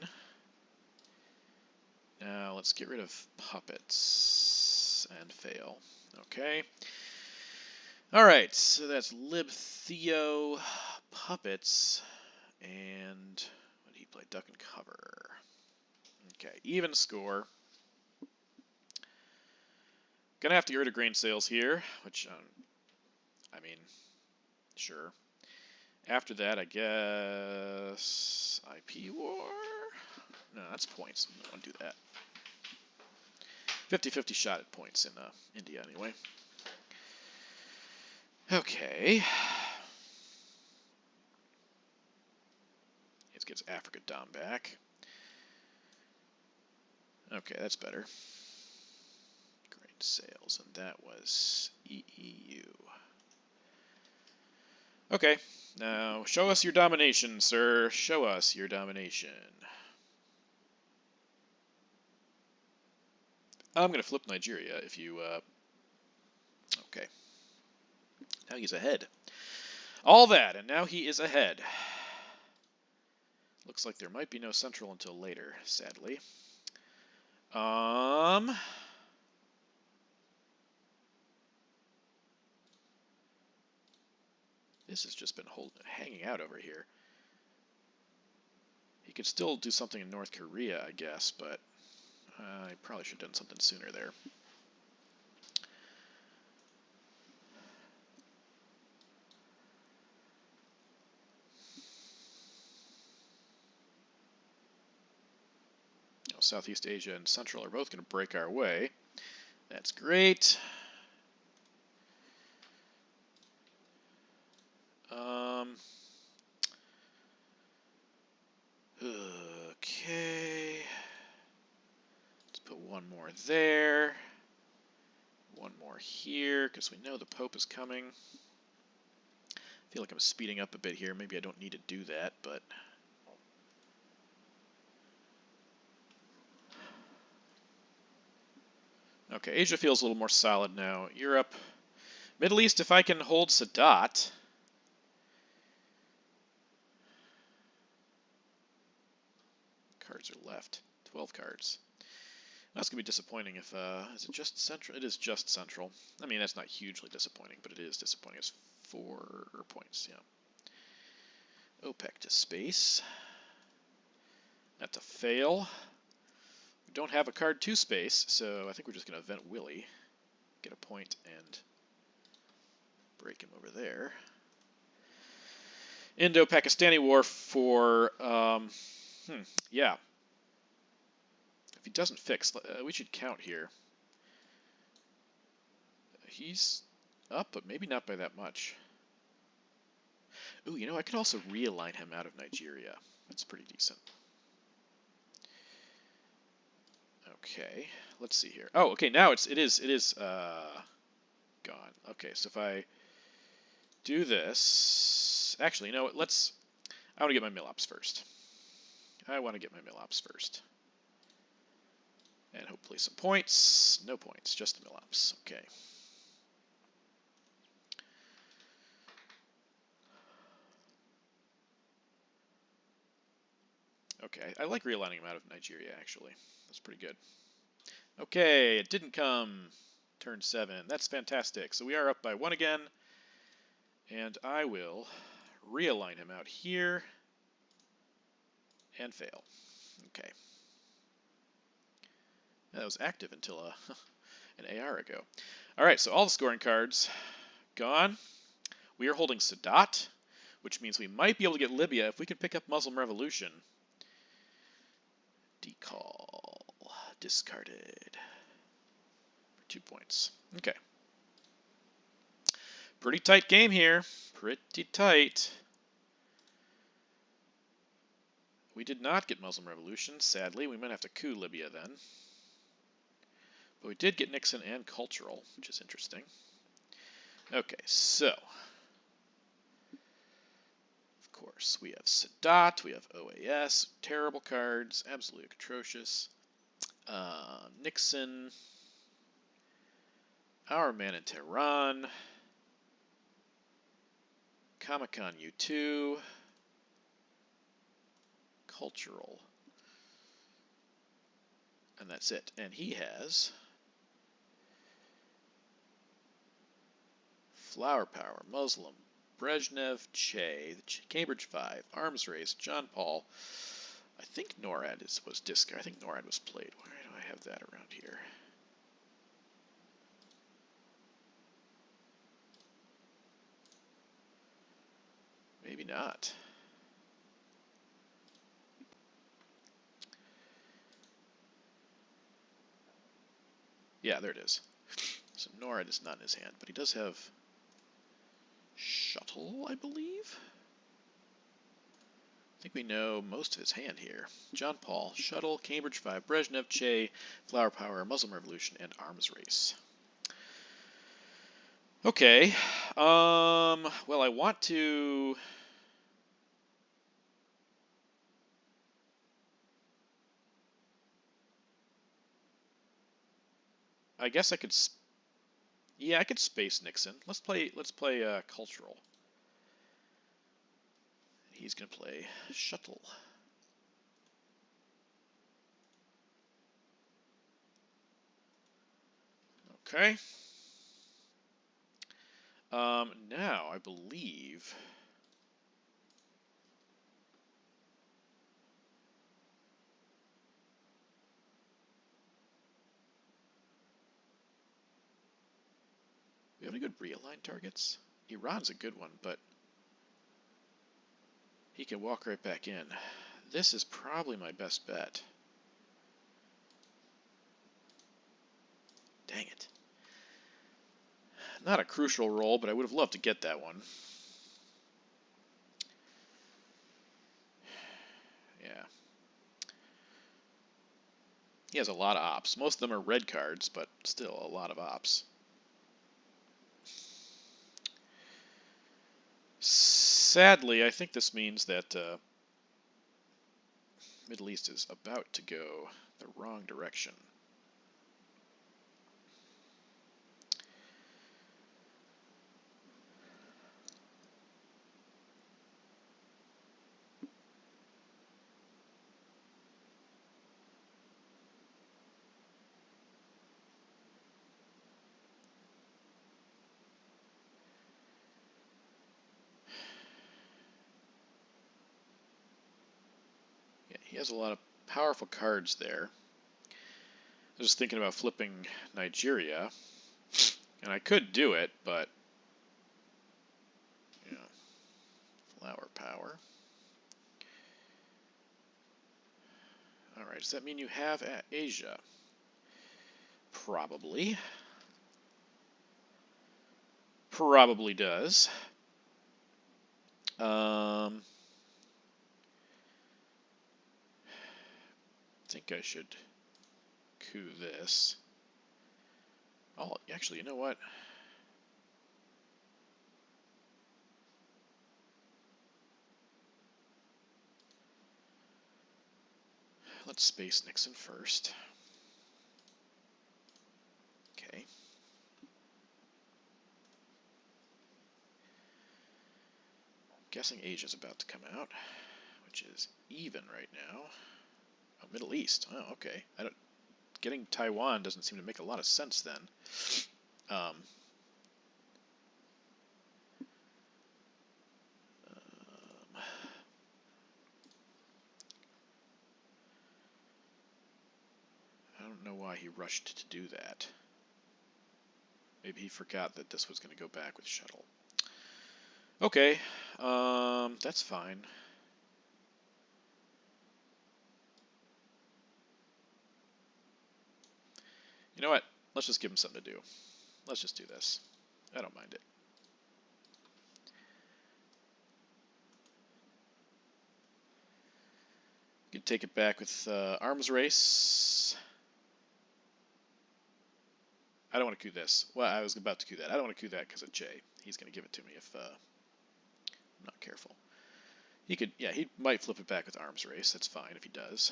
Now let's get rid of puppets and fail. Okay. Alright, so that's Libtheo, puppets, and what did he play? Duck and cover. Okay, even score. Gonna have to get rid of grain sales here, which, I mean, sure. After that, I guess IP war? No, that's points. I don't want to do that. 50-50 shot at points in India anyway. Okay. It gets Africa Dom back. Okay, that's better. Grain sales, and that was EEU. Okay, now show us your domination, sir. Show us your domination. I'm going to flip Nigeria if you... Okay. Now he's ahead. All that, and now he is ahead. Looks like there might be no central until later, sadly. This has just been hanging out over here. He could still do something in North Korea, I guess, but I probably should have done something sooner there. Southeast Asia and Central are both going to break our way. That's great. Okay. Let's put one more there. more here, because we know the Pope is coming. I feel like I'm speeding up a bit here. Maybe I don't need to do that, but... Okay, Asia feels a little more solid now. Europe. Middle East, if I can hold Sadat. Cards are left. 12 cards. That's going to be disappointing if, is it just Central? It is just Central. I mean, that's not hugely disappointing, but it is disappointing. It's 4 points, yeah. OPEC to space. That's a fail. We don't have a card to space, so I think we're just going to event Willie. Get a point and break him over there. Indo-Pakistani War for, yeah. If he doesn't fix, we should count here. He's up, but maybe not by that much. Ooh, you know, I could also realign him out of Nigeria. That's pretty decent. Okay, let's see here. Oh, okay, now it is gone. Okay, so if I do this, actually, you know what? I want to get my mill ops first. And hopefully some points. No points, just the mill ops. Okay. Okay, I like realigning him out of Nigeria, actually. That's pretty good. Okay, it didn't come. Turn 7. That's fantastic. So we are up by 1 again. And I will realign him out here. And fail. Okay. That was active until an AR ago. Alright, so all the scoring cards gone. We are holding Sadat, which means we might be able to get Libya if we could pick up Muslim Revolution. Decall. Discarded. For 2 points. Okay. Pretty tight game here. Pretty tight. We did not get Muslim Revolution, sadly. We might have to coup Libya then. But we did get Nixon and cultural, which is interesting. Okay, so. Of course, we have Sadat, we have OAS, terrible cards, absolutely atrocious. Nixon, our man in Tehran, Comic-Con U2, cultural, and that's it. And he has Flower Power, Muslim, Brezhnev, Che, Cambridge 5, Arms Race, John Paul. I think NORAD was discarded. I think NORAD was played. Where do I have that around here? Maybe not. Yeah, there it is. So NORAD is not in his hand, but he does have Shuttle, I believe. I think we know most of his hand here. John Paul, Shuttle, Cambridge 5, Brezhnev, Che, Flower Power, Muslim Revolution, and Arms Race. Okay. Well, I want to... I guess I could... Yeah, I could space Nixon. Let's play cultural. He's going to play Shuttle. Okay. Now, I believe... We have any good realign targets? Iran's a good one, but he can walk right back in. This is probably my best bet. Dang it. Not a crucial role, but I would have loved to get that one. Yeah. He has a lot of ops. Most of them are red cards, but still a lot of ops. Sadly, I think this means that Middle East is about to go the wrong direction. Yeah, he has a lot of powerful cards there. I was thinking about flipping Nigeria, and I could do it, but yeah, flower power. All right, does that mean you have Asia? Probably. Probably does. I think I should coup this. Oh, actually, you know what? Let's space Nixon first. Okay. Guessing Asia's about to come out, which is even right now. Oh, Middle East. Oh, okay. Getting Taiwan doesn't seem to make a lot of sense then. Um, I don't know why he rushed to do that. Maybe he forgot that this was going to go back with shuttle. Okay, that's fine. You know what? Let's just give him something to do. Let's just do this. I don't mind it. You can take it back with arms race. I don't want to coup this. Well, I was about to coup that. I don't want to coup that because of Jay. He's going to give it to me if I'm not careful. He could, yeah, he might flip it back with arms race. That's fine if he does.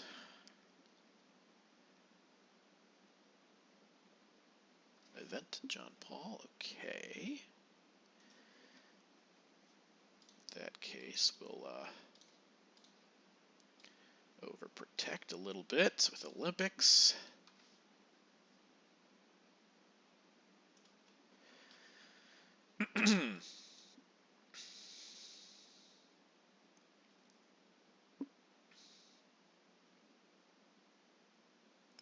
Event John Paul. Okay. In that case, we'll overprotect a little bit with Olympics.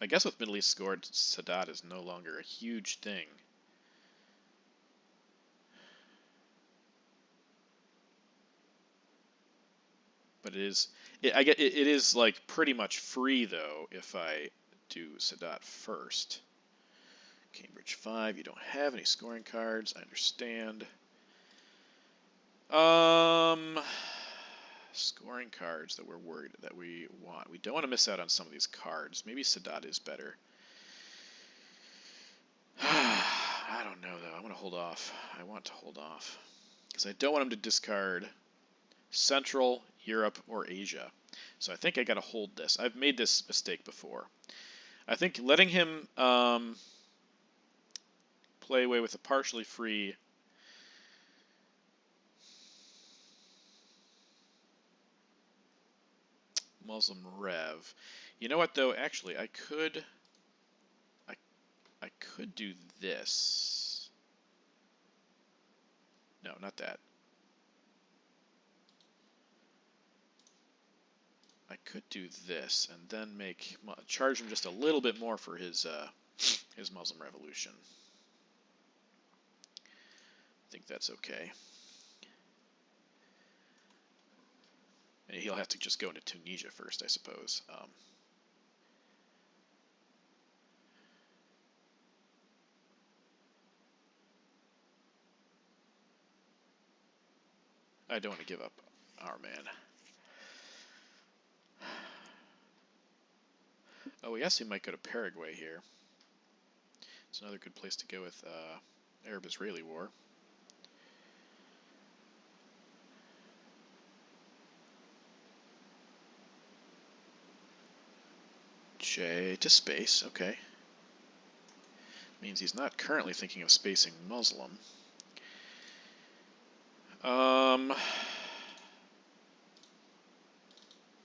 I guess with Middle East scored, Sadat is no longer a huge thing. But it is like pretty much free though if I do Sadat first. Cambridge 5, you don't have any scoring cards, I understand. Scoring cards that we want. We don't want to miss out on some of these cards. Maybe Sadat is better. I don't know though. I want to hold off. I want to hold off because I don't want him to discard Central, Europe, or Asia. So I think I got to hold this. I've made this mistake before. I think letting him play away with a partially free Muslim Rev. You know what though? Actually, I could do this. No, not that. I could do this and then charge him just a little bit more for his Muslim Revolution. I think that's okay. And he'll have to just go into Tunisia first, I suppose. I don't want to give up our man. Oh, yes, he might go to Paraguay here. It's another good place to go with Arab-Israeli war. J to space, okay. Means he's not currently thinking of spacing Muslim.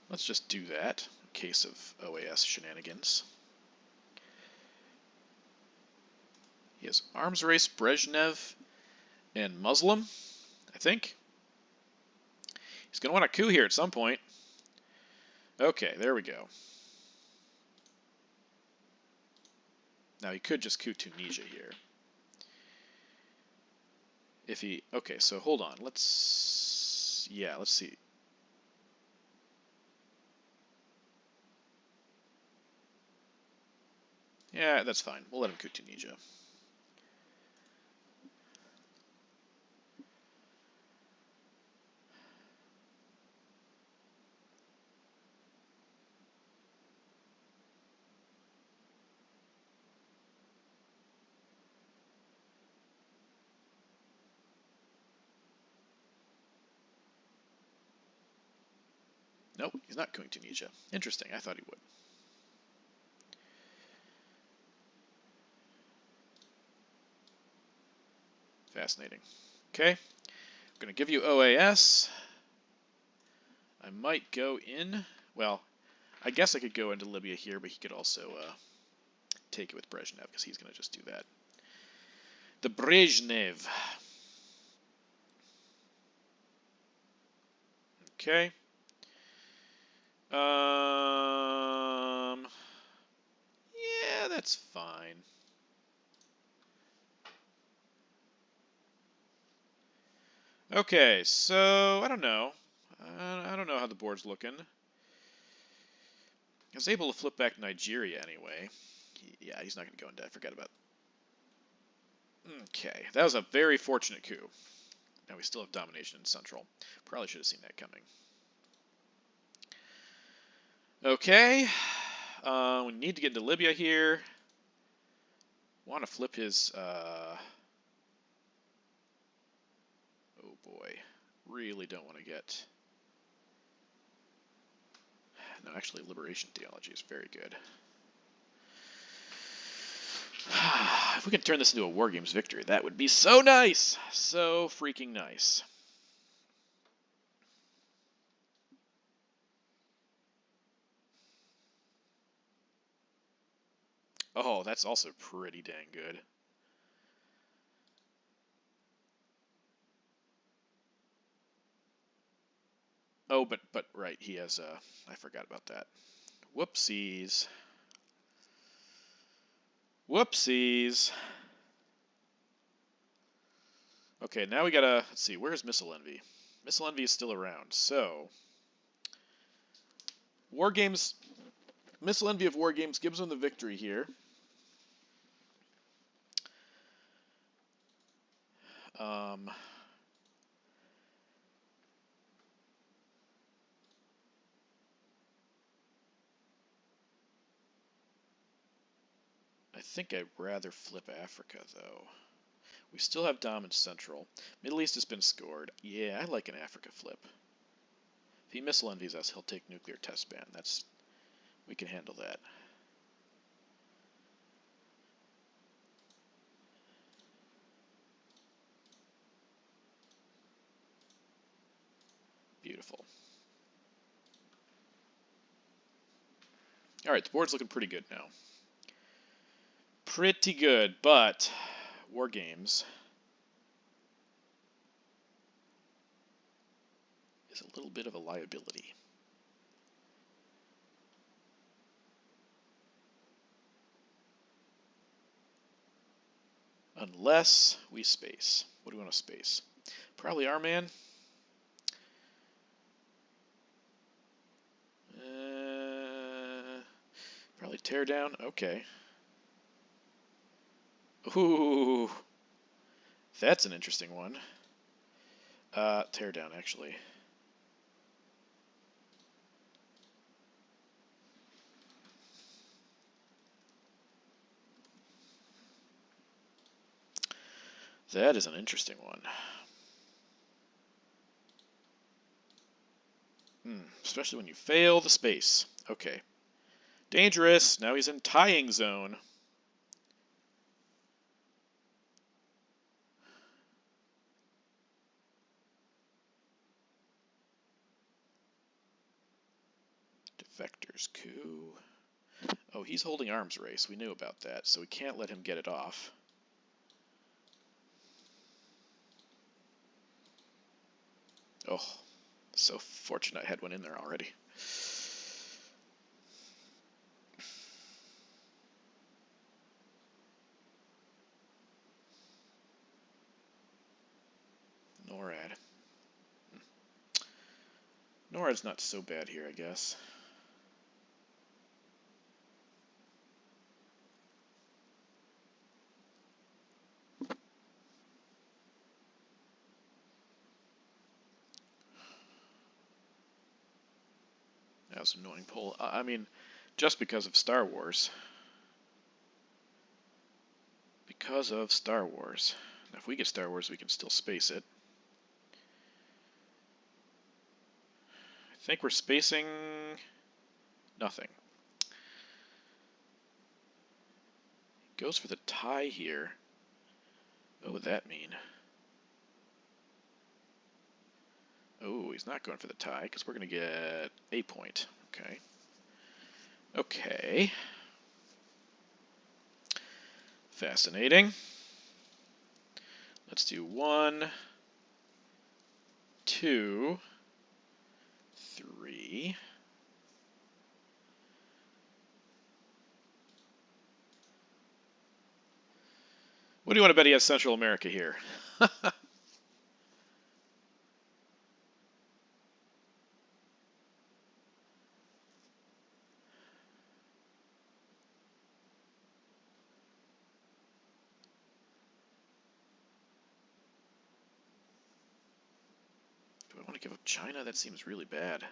Let's just do that in case of OAS shenanigans. He has arms race, Brezhnev, and Muslim, I think. He's going to want a coup here at some point. Okay, there we go. Now he could just coup Tunisia here. If he... Okay, so hold on. Let's... Yeah, let's see. Yeah, that's fine. We'll let him coup Tunisia. Nope, he's not coupping Tunisia. Interesting, I thought he would. Fascinating. Okay, I'm going to give you OAS. I might go in, well, I guess I could go into Libya here, but he could also take it with Brezhnev, because he's going to just do that. The Brezhnev. Okay. Yeah, that's fine. Okay, so I don't know. I don't know how the board's looking. I was able to flip back Nigeria anyway. Yeah, he's not going to go into. I forgot about. Okay, that was a very fortunate coup. Now we still have domination in Central. Probably should have seen that coming. Okay, we need to get into Libya here. Want to flip his. Oh boy, really don't want to get. No, actually, liberation theology is very good. If we could turn this into a War Games victory, that would be so nice! So freaking nice. Oh, that's also pretty dang good. Oh, but right, he has, I forgot about that. Whoopsies. Whoopsies. Okay, now we gotta, let's see, where's Missile Envy? Missile Envy is still around, so... War Games, Missile Envy of War Games gives them the victory here. I think I'd rather flip Africa, though. We still have Dom in Central. Middle East has been scored. Yeah, I like an Africa flip. If he missile envies us, he'll take nuclear test ban. We can handle that. Beautiful. All right, the board's looking pretty good now. Pretty good, but War Games is a little bit of a liability. Unless we space. What do we want to space? Probably our man. Probably tear down. Okay. Ooh, that's an interesting one. Tear down, actually. That is an interesting one. Especially when you fail the space. Okay. Dangerous. Now he's in tying zone. Defector's coup. Oh, he's holding arms race. We knew about that, so we can't let him get it off. Oh, so fortunate I had one in there already. NORAD. NORAD's not so bad here, I guess. That was an annoying pull. I mean, just because of Star Wars. Because of Star Wars. Now, if we get Star Wars, we can still space it. I think we're spacing nothing. Goes for the tie here. What would that mean? Oh, he's not going for the tie because we're going to get a point. Okay. Okay. Fascinating. Let's do 1, 2, 3. What do you want to bet he has Central America here? Do I want to give up China? That seems really bad.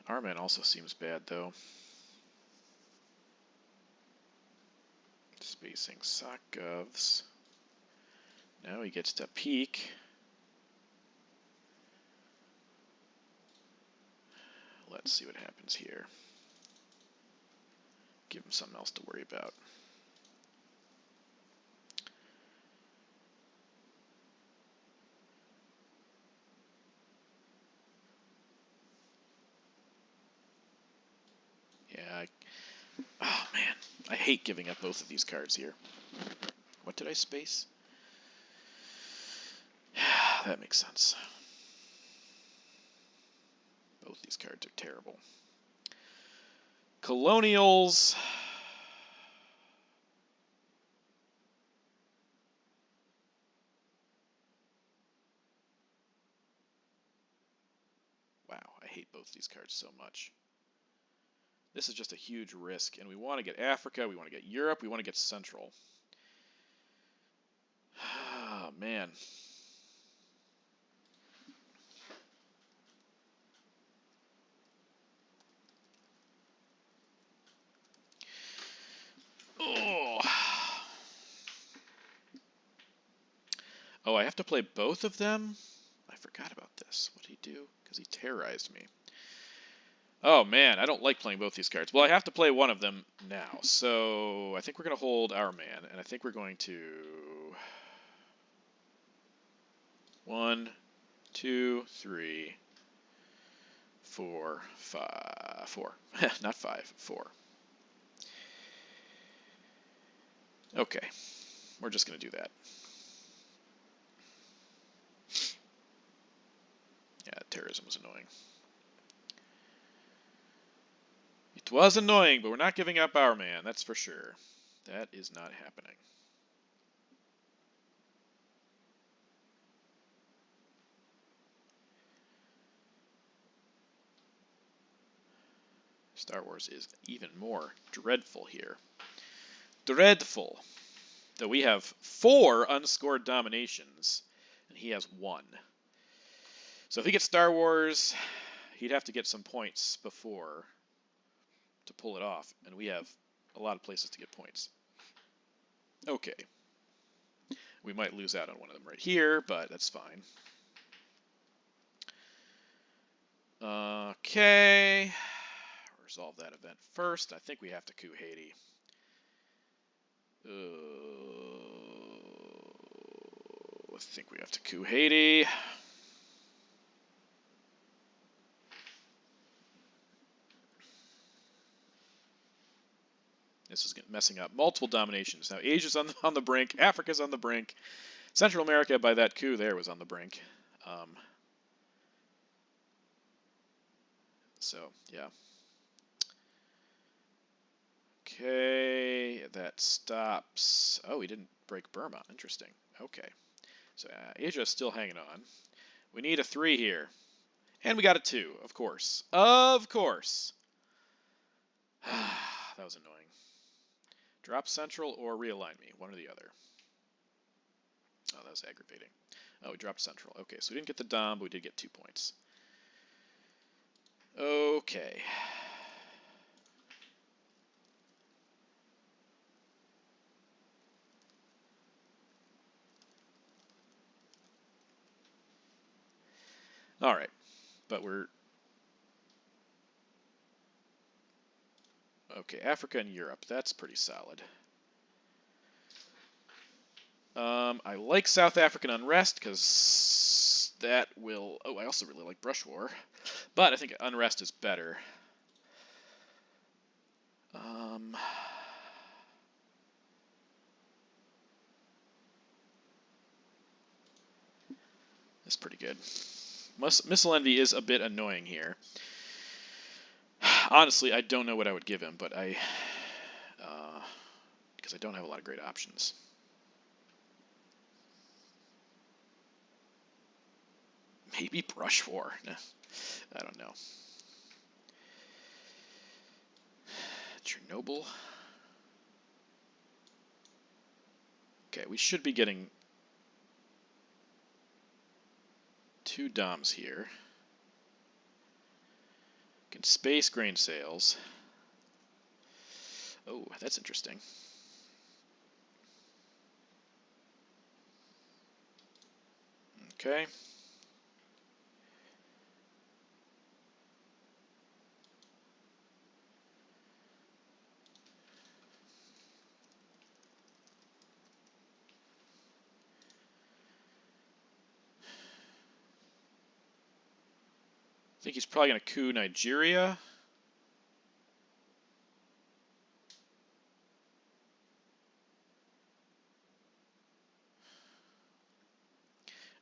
Arman also seems bad, though. Spacing sock govs. Now he gets to peak. Let's see what happens here. Give him something else to worry about. Yeah. Oh, man. I hate giving up both of these cards here. What did I space? That makes sense. Both these cards are terrible. Colonials. Wow, I hate both these cards so much. This is just a huge risk, and we want to get Africa, we want to get Europe, we want to get Central. Oh, man. Oh. Oh, I have to play both of them? I forgot about this. What did he do? Because he terrorized me. Oh, man, I don't like playing both these cards. Well, I have to play one of them now. So I think we're going to hold our man, and I think we're going to... 1, 2, 3, 4, 5, 4. Not 5, 4. Okay, we're just going to do that. Yeah, terrorism was annoying. It was annoying, but we're not giving up our man, that's for sure. That is not happening. Star Wars is even more dreadful here. Dreadful. Though we have 4 unscored dominations, and he has 1. So if he gets Star Wars, he'd have to get some points before to pull it off, and we have a lot of places to get points. Okay. We might lose out on one of them right here, but that's fine. Okay. We're resolve that event first. I think we have to coup Haiti. I think we have to coup Haiti. This is messing up multiple dominations. Now Asia's on the brink. Africa's on the brink. Central America, by that coup there, was on the brink. So, yeah. Okay, that stops. Oh, he didn't break Burma. Interesting. Okay. So Asia's still hanging on. We need a 3 here. And we got a 2, of course. Of course. That was annoying. Drop Central or realign me. One or the other. Oh, that was aggravating. Oh, we dropped Central. Okay, so we didn't get the Dom, but we did get 2 points. Okay. All right, but we're... Okay, Africa and Europe. That's pretty solid. I like South African unrest because that will... Oh, I also really like Brush War, but I think unrest is better. That's pretty good. Missile Envy is a bit annoying here. Honestly, I don't know what I would give him, but because I don't have a lot of great options. Maybe Brush War. I don't know. Chernobyl. Okay, we should be getting 2 DOMs here. Can space grain sales. Oh, that's interesting. Okay. I think he's probably going to coup Nigeria.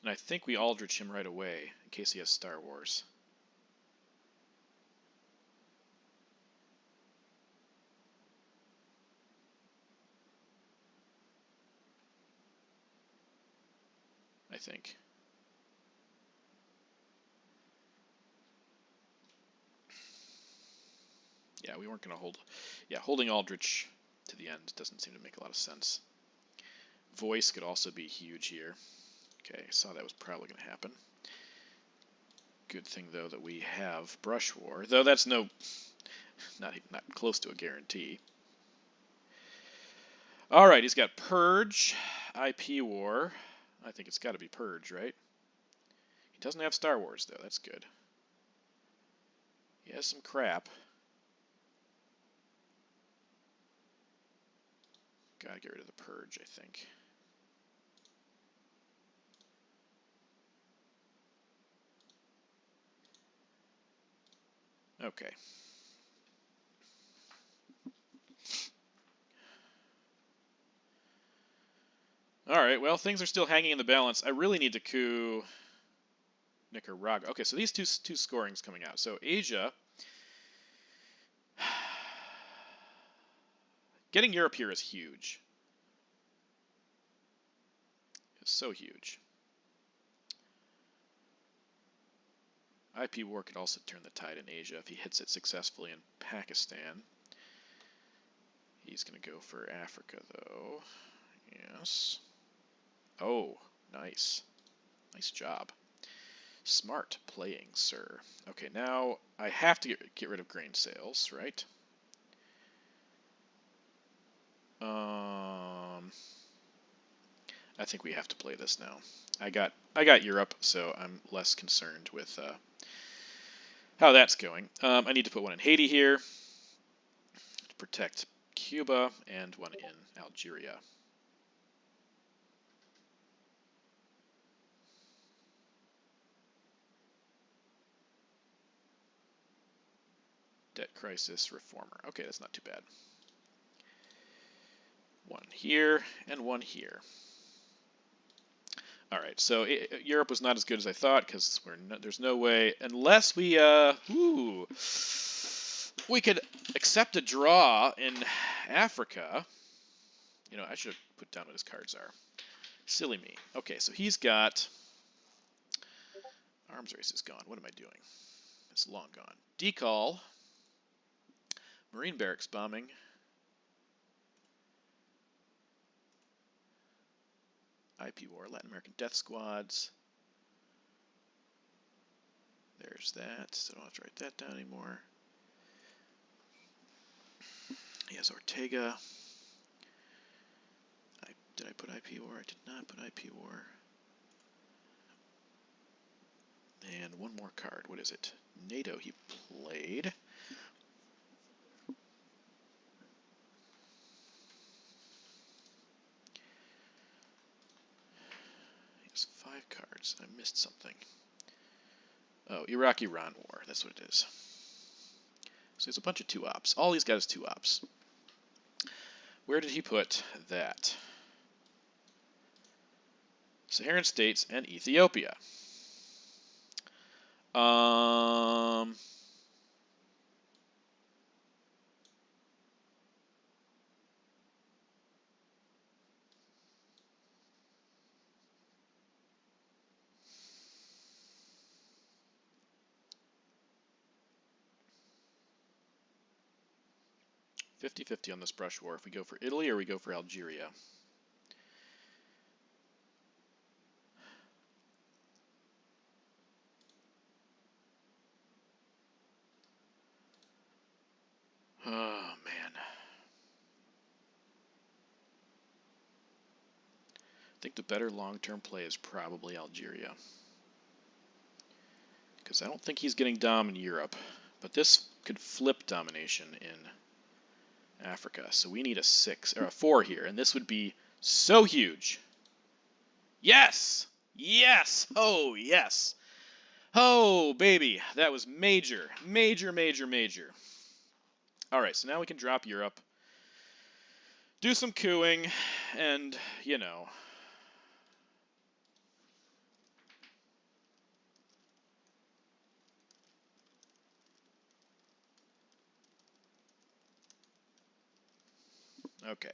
And I think we Aldrich him right away, in case he has Star Wars. I think. Yeah, we weren't going to hold... Yeah, holding Aldrich to the end doesn't seem to make a lot of sense. Voice could also be huge here. Okay, I saw that was probably going to happen. Good thing, though, that we have Brush War, though that's not close to a guarantee. All right, he's got Purge, IP War. I think it's got to be Purge, right? He doesn't have Star Wars, though. That's good. He has some crap. Gotta get rid of the Purge, I think. Okay. Alright, well, things are still hanging in the balance. I really need to coup Nicaragua. Okay, so these two scorings coming out. So Asia... Getting Europe here is huge. It's so huge. IP War could also turn the tide in Asia if he hits it successfully in Pakistan. He's going to go for Africa, though. Yes. Oh, nice. Nice job. Smart playing, sir. Okay, now I have to get rid of grain sales, right? I think we have to play this now. I got Europe, so I'm less concerned with how that's going. I need to put one in Haiti here to protect Cuba, and one in Algeria. Debt crisis reformer. Okay, that's not too bad. One here and one here. All right, so Europe was not as good as I thought because there's no way unless we we could accept a draw in Africa. You know, I should have put down what his cards are. Silly me. Okay, so he's got arms race is gone. What am I doing? It's long gone. Decall. Marine barracks bombing. IP war. Latin American death squads. There's that. So I don't have to write that down anymore. He has Ortega. Did I put IP war? I did not put IP war. And one more card. What is it? NATO he played. He has 5 cards. I missed something. Oh, Iraq-Iran war. That's what it is. So there's a bunch of 2-ops. All he's got is 2-ops. Where did he put that? Saharan states and Ethiopia. 50-50 on this brush war. If we go for Italy or we go for Algeria. Oh, man. I think the better long-term play is probably Algeria. Because I don't think he's getting dom in Europe. But this could flip domination in Africa. So we need a 6 or a 4 here. And this would be so huge. Yes! Yes! Oh, yes! Oh, baby. That was major. Major, major, major. All right, so now we can drop Europe. Do some cooing. And, you know... Okay,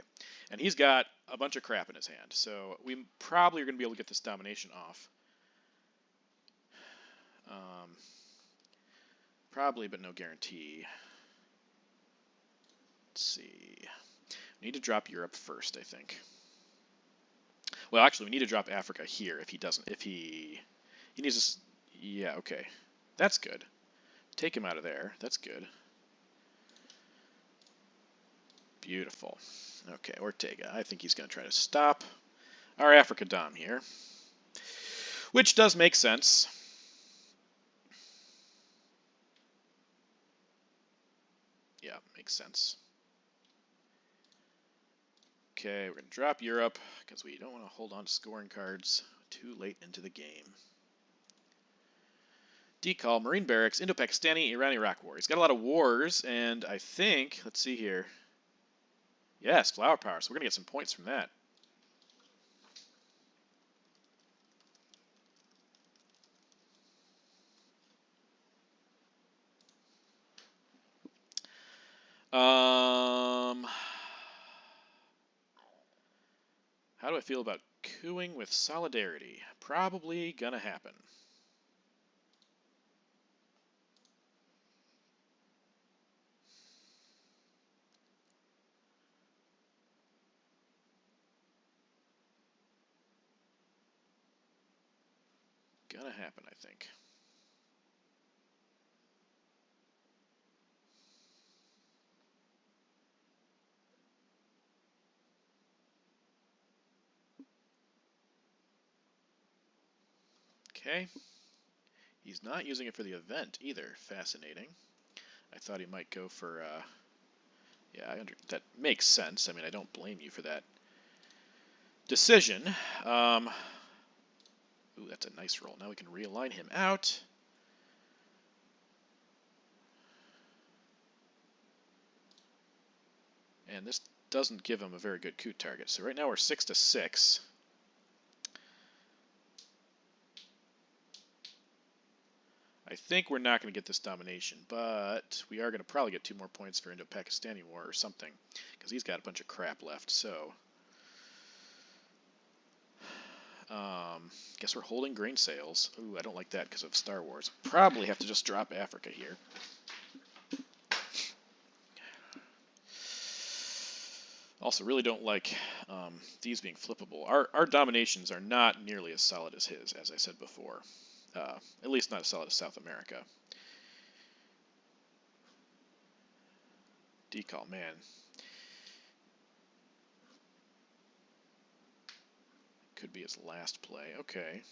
and he's got a bunch of crap in his hand, so we probably are going to be able to get this domination off. Probably, but no guarantee. Let's see. We need to drop Europe first, I think. Well, actually, we need to drop Africa here if he doesn't. If he needs to. Yeah, okay, that's good. Take him out of there. That's good. Beautiful. Okay, Ortega. I think he's going to try to stop our Africa Dom here, which does make sense. Yeah, makes sense. Okay, we're going to drop Europe because we don't want to hold on to scoring cards too late into the game. Decall, Marine Barracks, Indo-Pakistani, Iran-Iraq War. He's got a lot of wars, and I think, let's see here. Yes, Flower Power, so we're going to get some points from that. How do I feel about cooing with solidarity? Probably gonna happen. Gonna happen, I think. Okay. He's not using it for the event either. Fascinating. I thought he might go for, yeah, that makes sense. I mean, I don't blame you for that decision. Ooh, that's a nice roll. Now we can realign him out. And this doesn't give him a very good coup target. So right now we're 6 to 6. I think we're not going to get this domination, but we are going to probably get 2 more points for Indo-Pakistani War or something, because he's got a bunch of crap left. So, guess we're holding grain sales. Ooh, I don't like that because of Star Wars. Probably have to just drop Africa here. Also, really don't like these being flippable. Our dominations are not nearly as solid as his, as I said before. At least not as solid as South America. Decall, man. Could be his last play. Okay.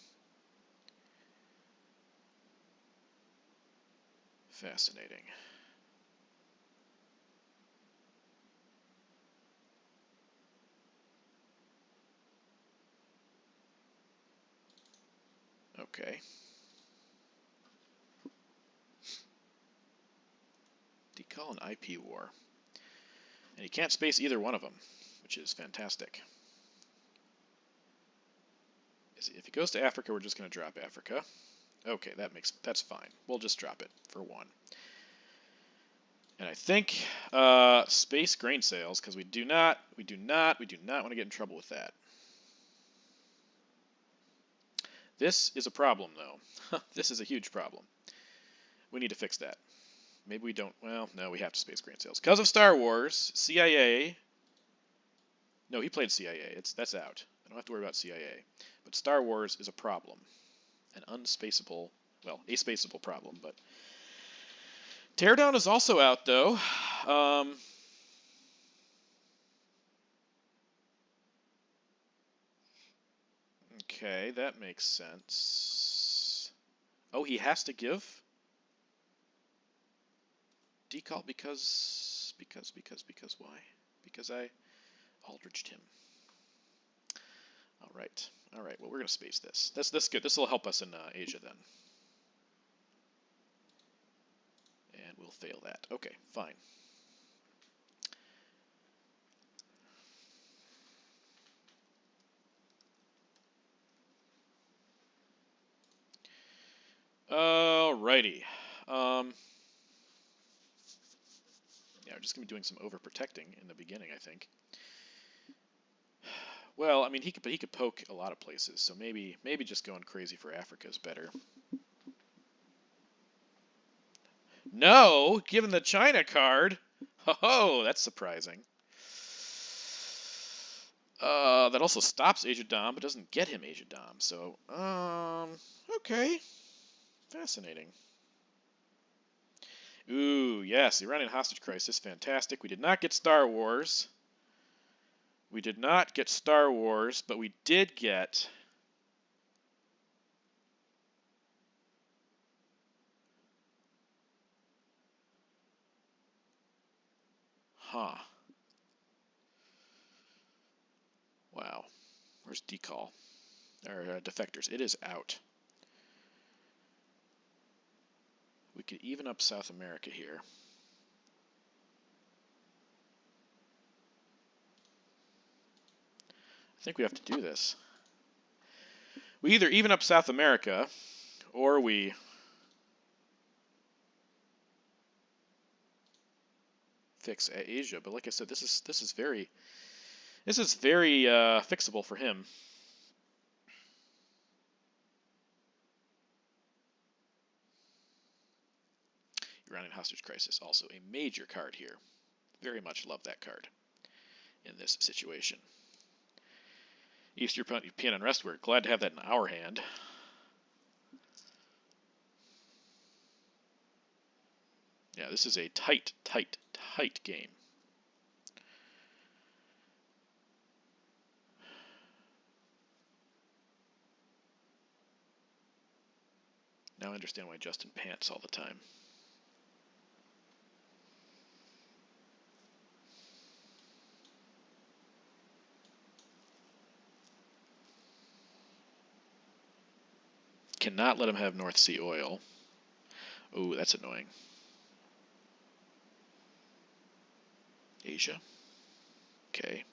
Fascinating. Okay. Decall an IP war. And he can't space either one of them, which is fantastic. If he goes to Africa, we're just going to drop Africa. Okay, that's fine. We'll just drop it for 1. And I think space grain sales, because we do not want to get in trouble with that. This is a problem, though. This is a huge problem. We need to fix that. Maybe we don't. Well, no, we have to space grain sales because of Star Wars. CIA. No, he played CIA. That's out. I don't have to worry about CIA. But Star Wars is a problem, an unspaceable, well, a spaceable problem. But Teardown is also out, though. Okay, that makes sense. Oh, he has to give decall because why? Because I Aldridged him. All right. Well, we're gonna space this. That's good. This will help us in Asia then. And we'll fail that. Okay, fine. Alrighty. Yeah, we're just gonna be doing some overprotecting in the beginning, I think. Well, I mean, he could poke a lot of places, so maybe just going crazy for Africa is better. No, given the China card. Oh, that's surprising. That also stops Asia Dom, but doesn't get him Asia Dom. So, okay, fascinating. Ooh, yes, Iranian hostage crisis, fantastic. We did not get Star Wars. We did not get Star Wars, but we did get Wow. Where's decall? Or defectors. It is out. We could even up South America here. I think we have to do this. We either even up South America, or we fix Asia. But like I said, this is very fixable for him. Iranian hostage crisis, also a major card here. Very much love that card in this situation. East European unrest, we're glad to have that in our hand. Yeah, this is a tight game. Now I understand why Justin pants all the time. Cannot let him have North Sea oil. Oh, that's annoying. Asia. Okay.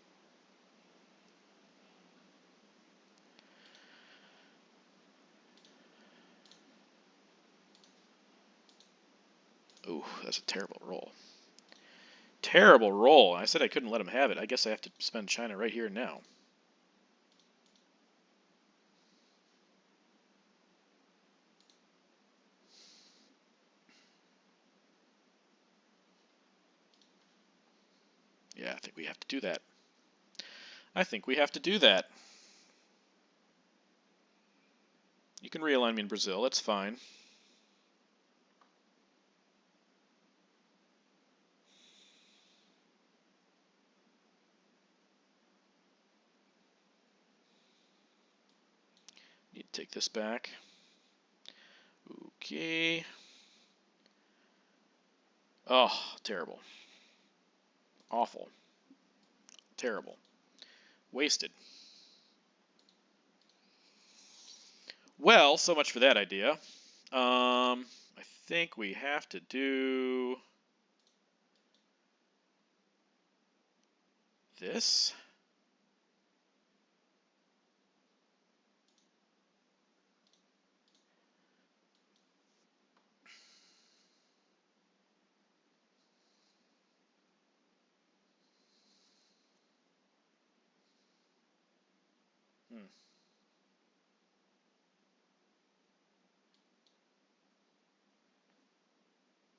Oh, that's a terrible roll. Terrible roll. I said I couldn't let him have it. I guess I have to spend China right here and now. Yeah, I think we have to do that. I think we have to do that. You can realign me in Brazil. That's fine. Need to take this back. Okay. Oh, terrible. Awful. Terrible. Wasted. Well, so much for that idea. I think we have to do this.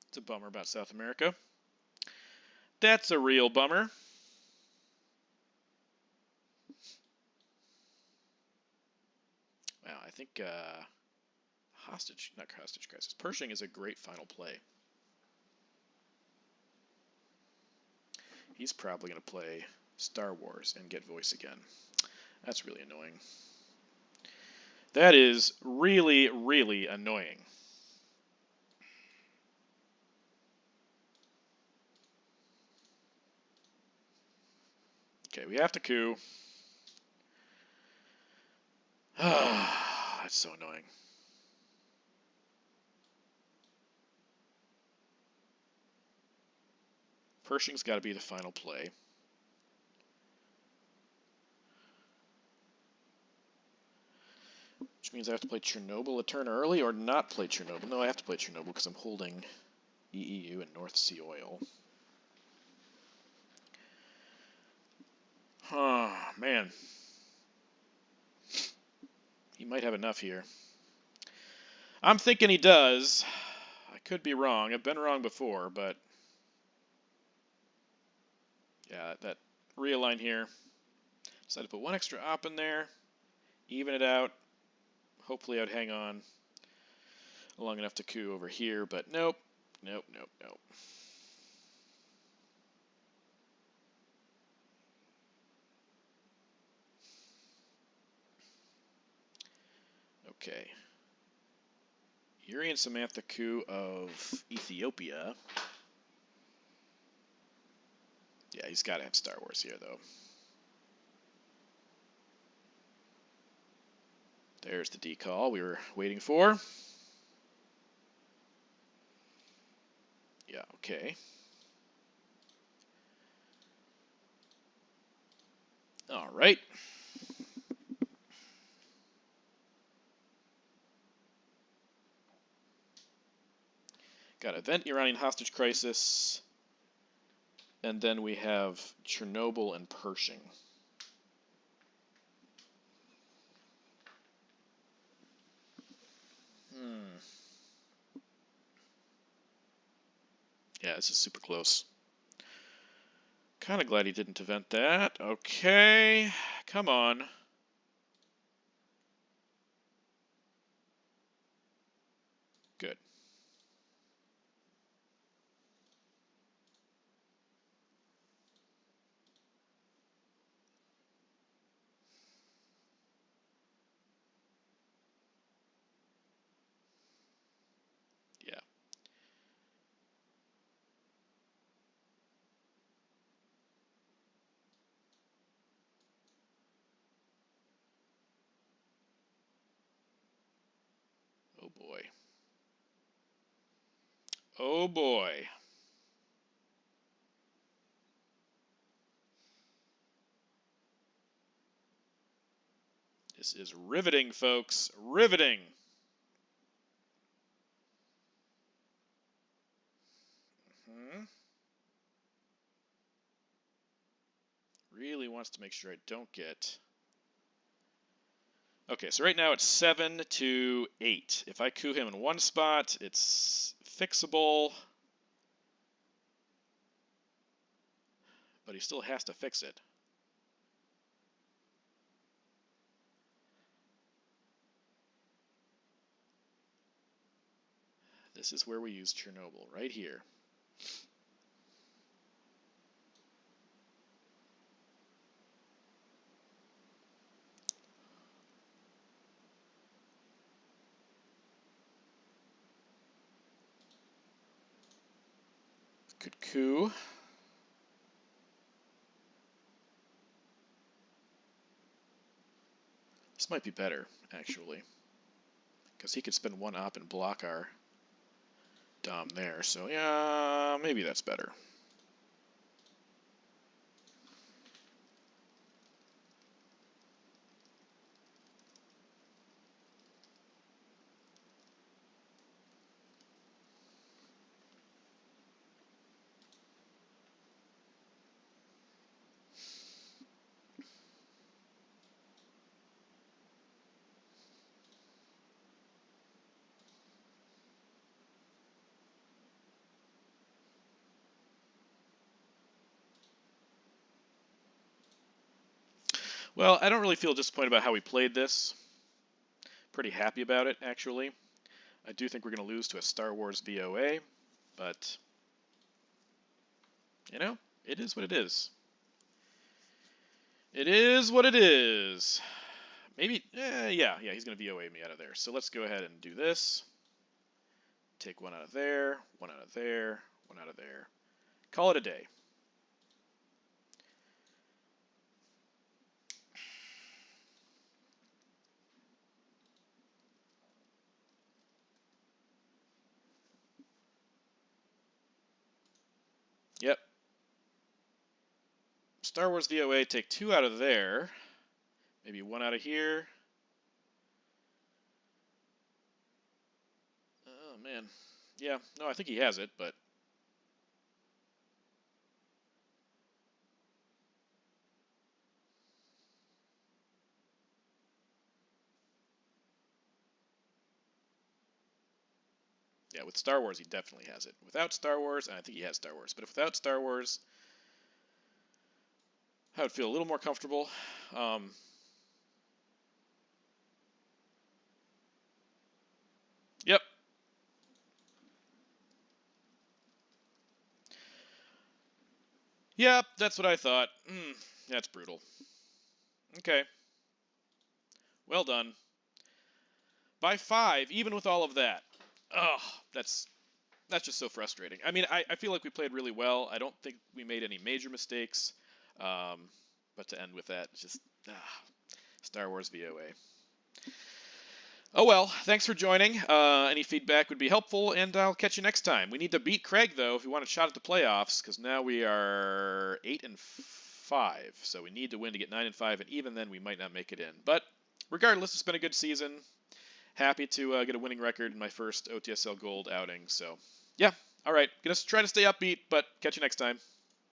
It's a bummer about South America. That's a real bummer. Wow, I think not hostage crisis. Pershing is a great final play. He's probably going to play Star Wars and get voice again. That's really annoying. That is really, really annoying. Okay, we have to coup. That's so annoying. Pershing's got to be the final play. Which means I have to play Chernobyl a turn early or not play Chernobyl. No, I have to play Chernobyl because I'm holding EEU and North Sea oil. Oh, man. He might have enough here. I'm thinking he does. I could be wrong. I've been wrong before, but yeah, that realign here. Decided to put one extra op in there, even it out. Hopefully I'd hang on long enough to coup over here, but nope. Nope. Okay. Yuri and Samantha coup of Ethiopia. Yeah, he's got to have Star Wars here, though. There's the decall we were waiting for. Yeah, okay. All right. Got event Iranian hostage crisis. And then we have Chernobyl and Pershing. Yeah, this is super close. Kind of glad he didn't event that. Okay, come on. Good. boy. Oh boy. This is riveting, folks. Riveting. Really wants to make sure I don't get... Okay, so right now it's 7 to 8. If I coup him in one spot, it's fixable. But he still has to fix it. This is where we use Chernobyl, right here. Could coup. This might be better, actually. Because he could spend one op and block our Dom there. So, yeah, maybe that's better. Well, I don't really feel disappointed about how we played this. Pretty happy about it, actually. I do think we're going to lose to a Star Wars VOA, but, you know, it is what it is. It is what it is. Maybe, yeah, he's going to VOA me out of there. So let's go ahead and do this. Take one out of there, one out of there, one out of there. Call it a day. Yep. Star Wars VOA, take 2 out of there. Maybe 1 out of here. Oh, man. Yeah, no, I think he has it, but... Yeah, with Star Wars, he definitely has it. Without Star Wars, and I think he has Star Wars, but without Star Wars, I would feel a little more comfortable. Yep. Yep, that's what I thought. That's brutal. Okay. Well done. By 5, even with all of that. Oh, that's just so frustrating. I mean, I feel like we played really well. I don't think we made any major mistakes. But to end with that, just Star Wars VOA. Oh well, thanks for joining. Any feedback would be helpful, and I'll catch you next time. We need to beat Craig, though, if we want a shot at the playoffs, because now we are 8-5, so we need to win to get 9-5, and even then we might not make it in. But regardless, it's been a good season. Happy to get a winning record in my first OTSL Gold outing. So, yeah, all right. Gonna try to stay upbeat, but catch you next time.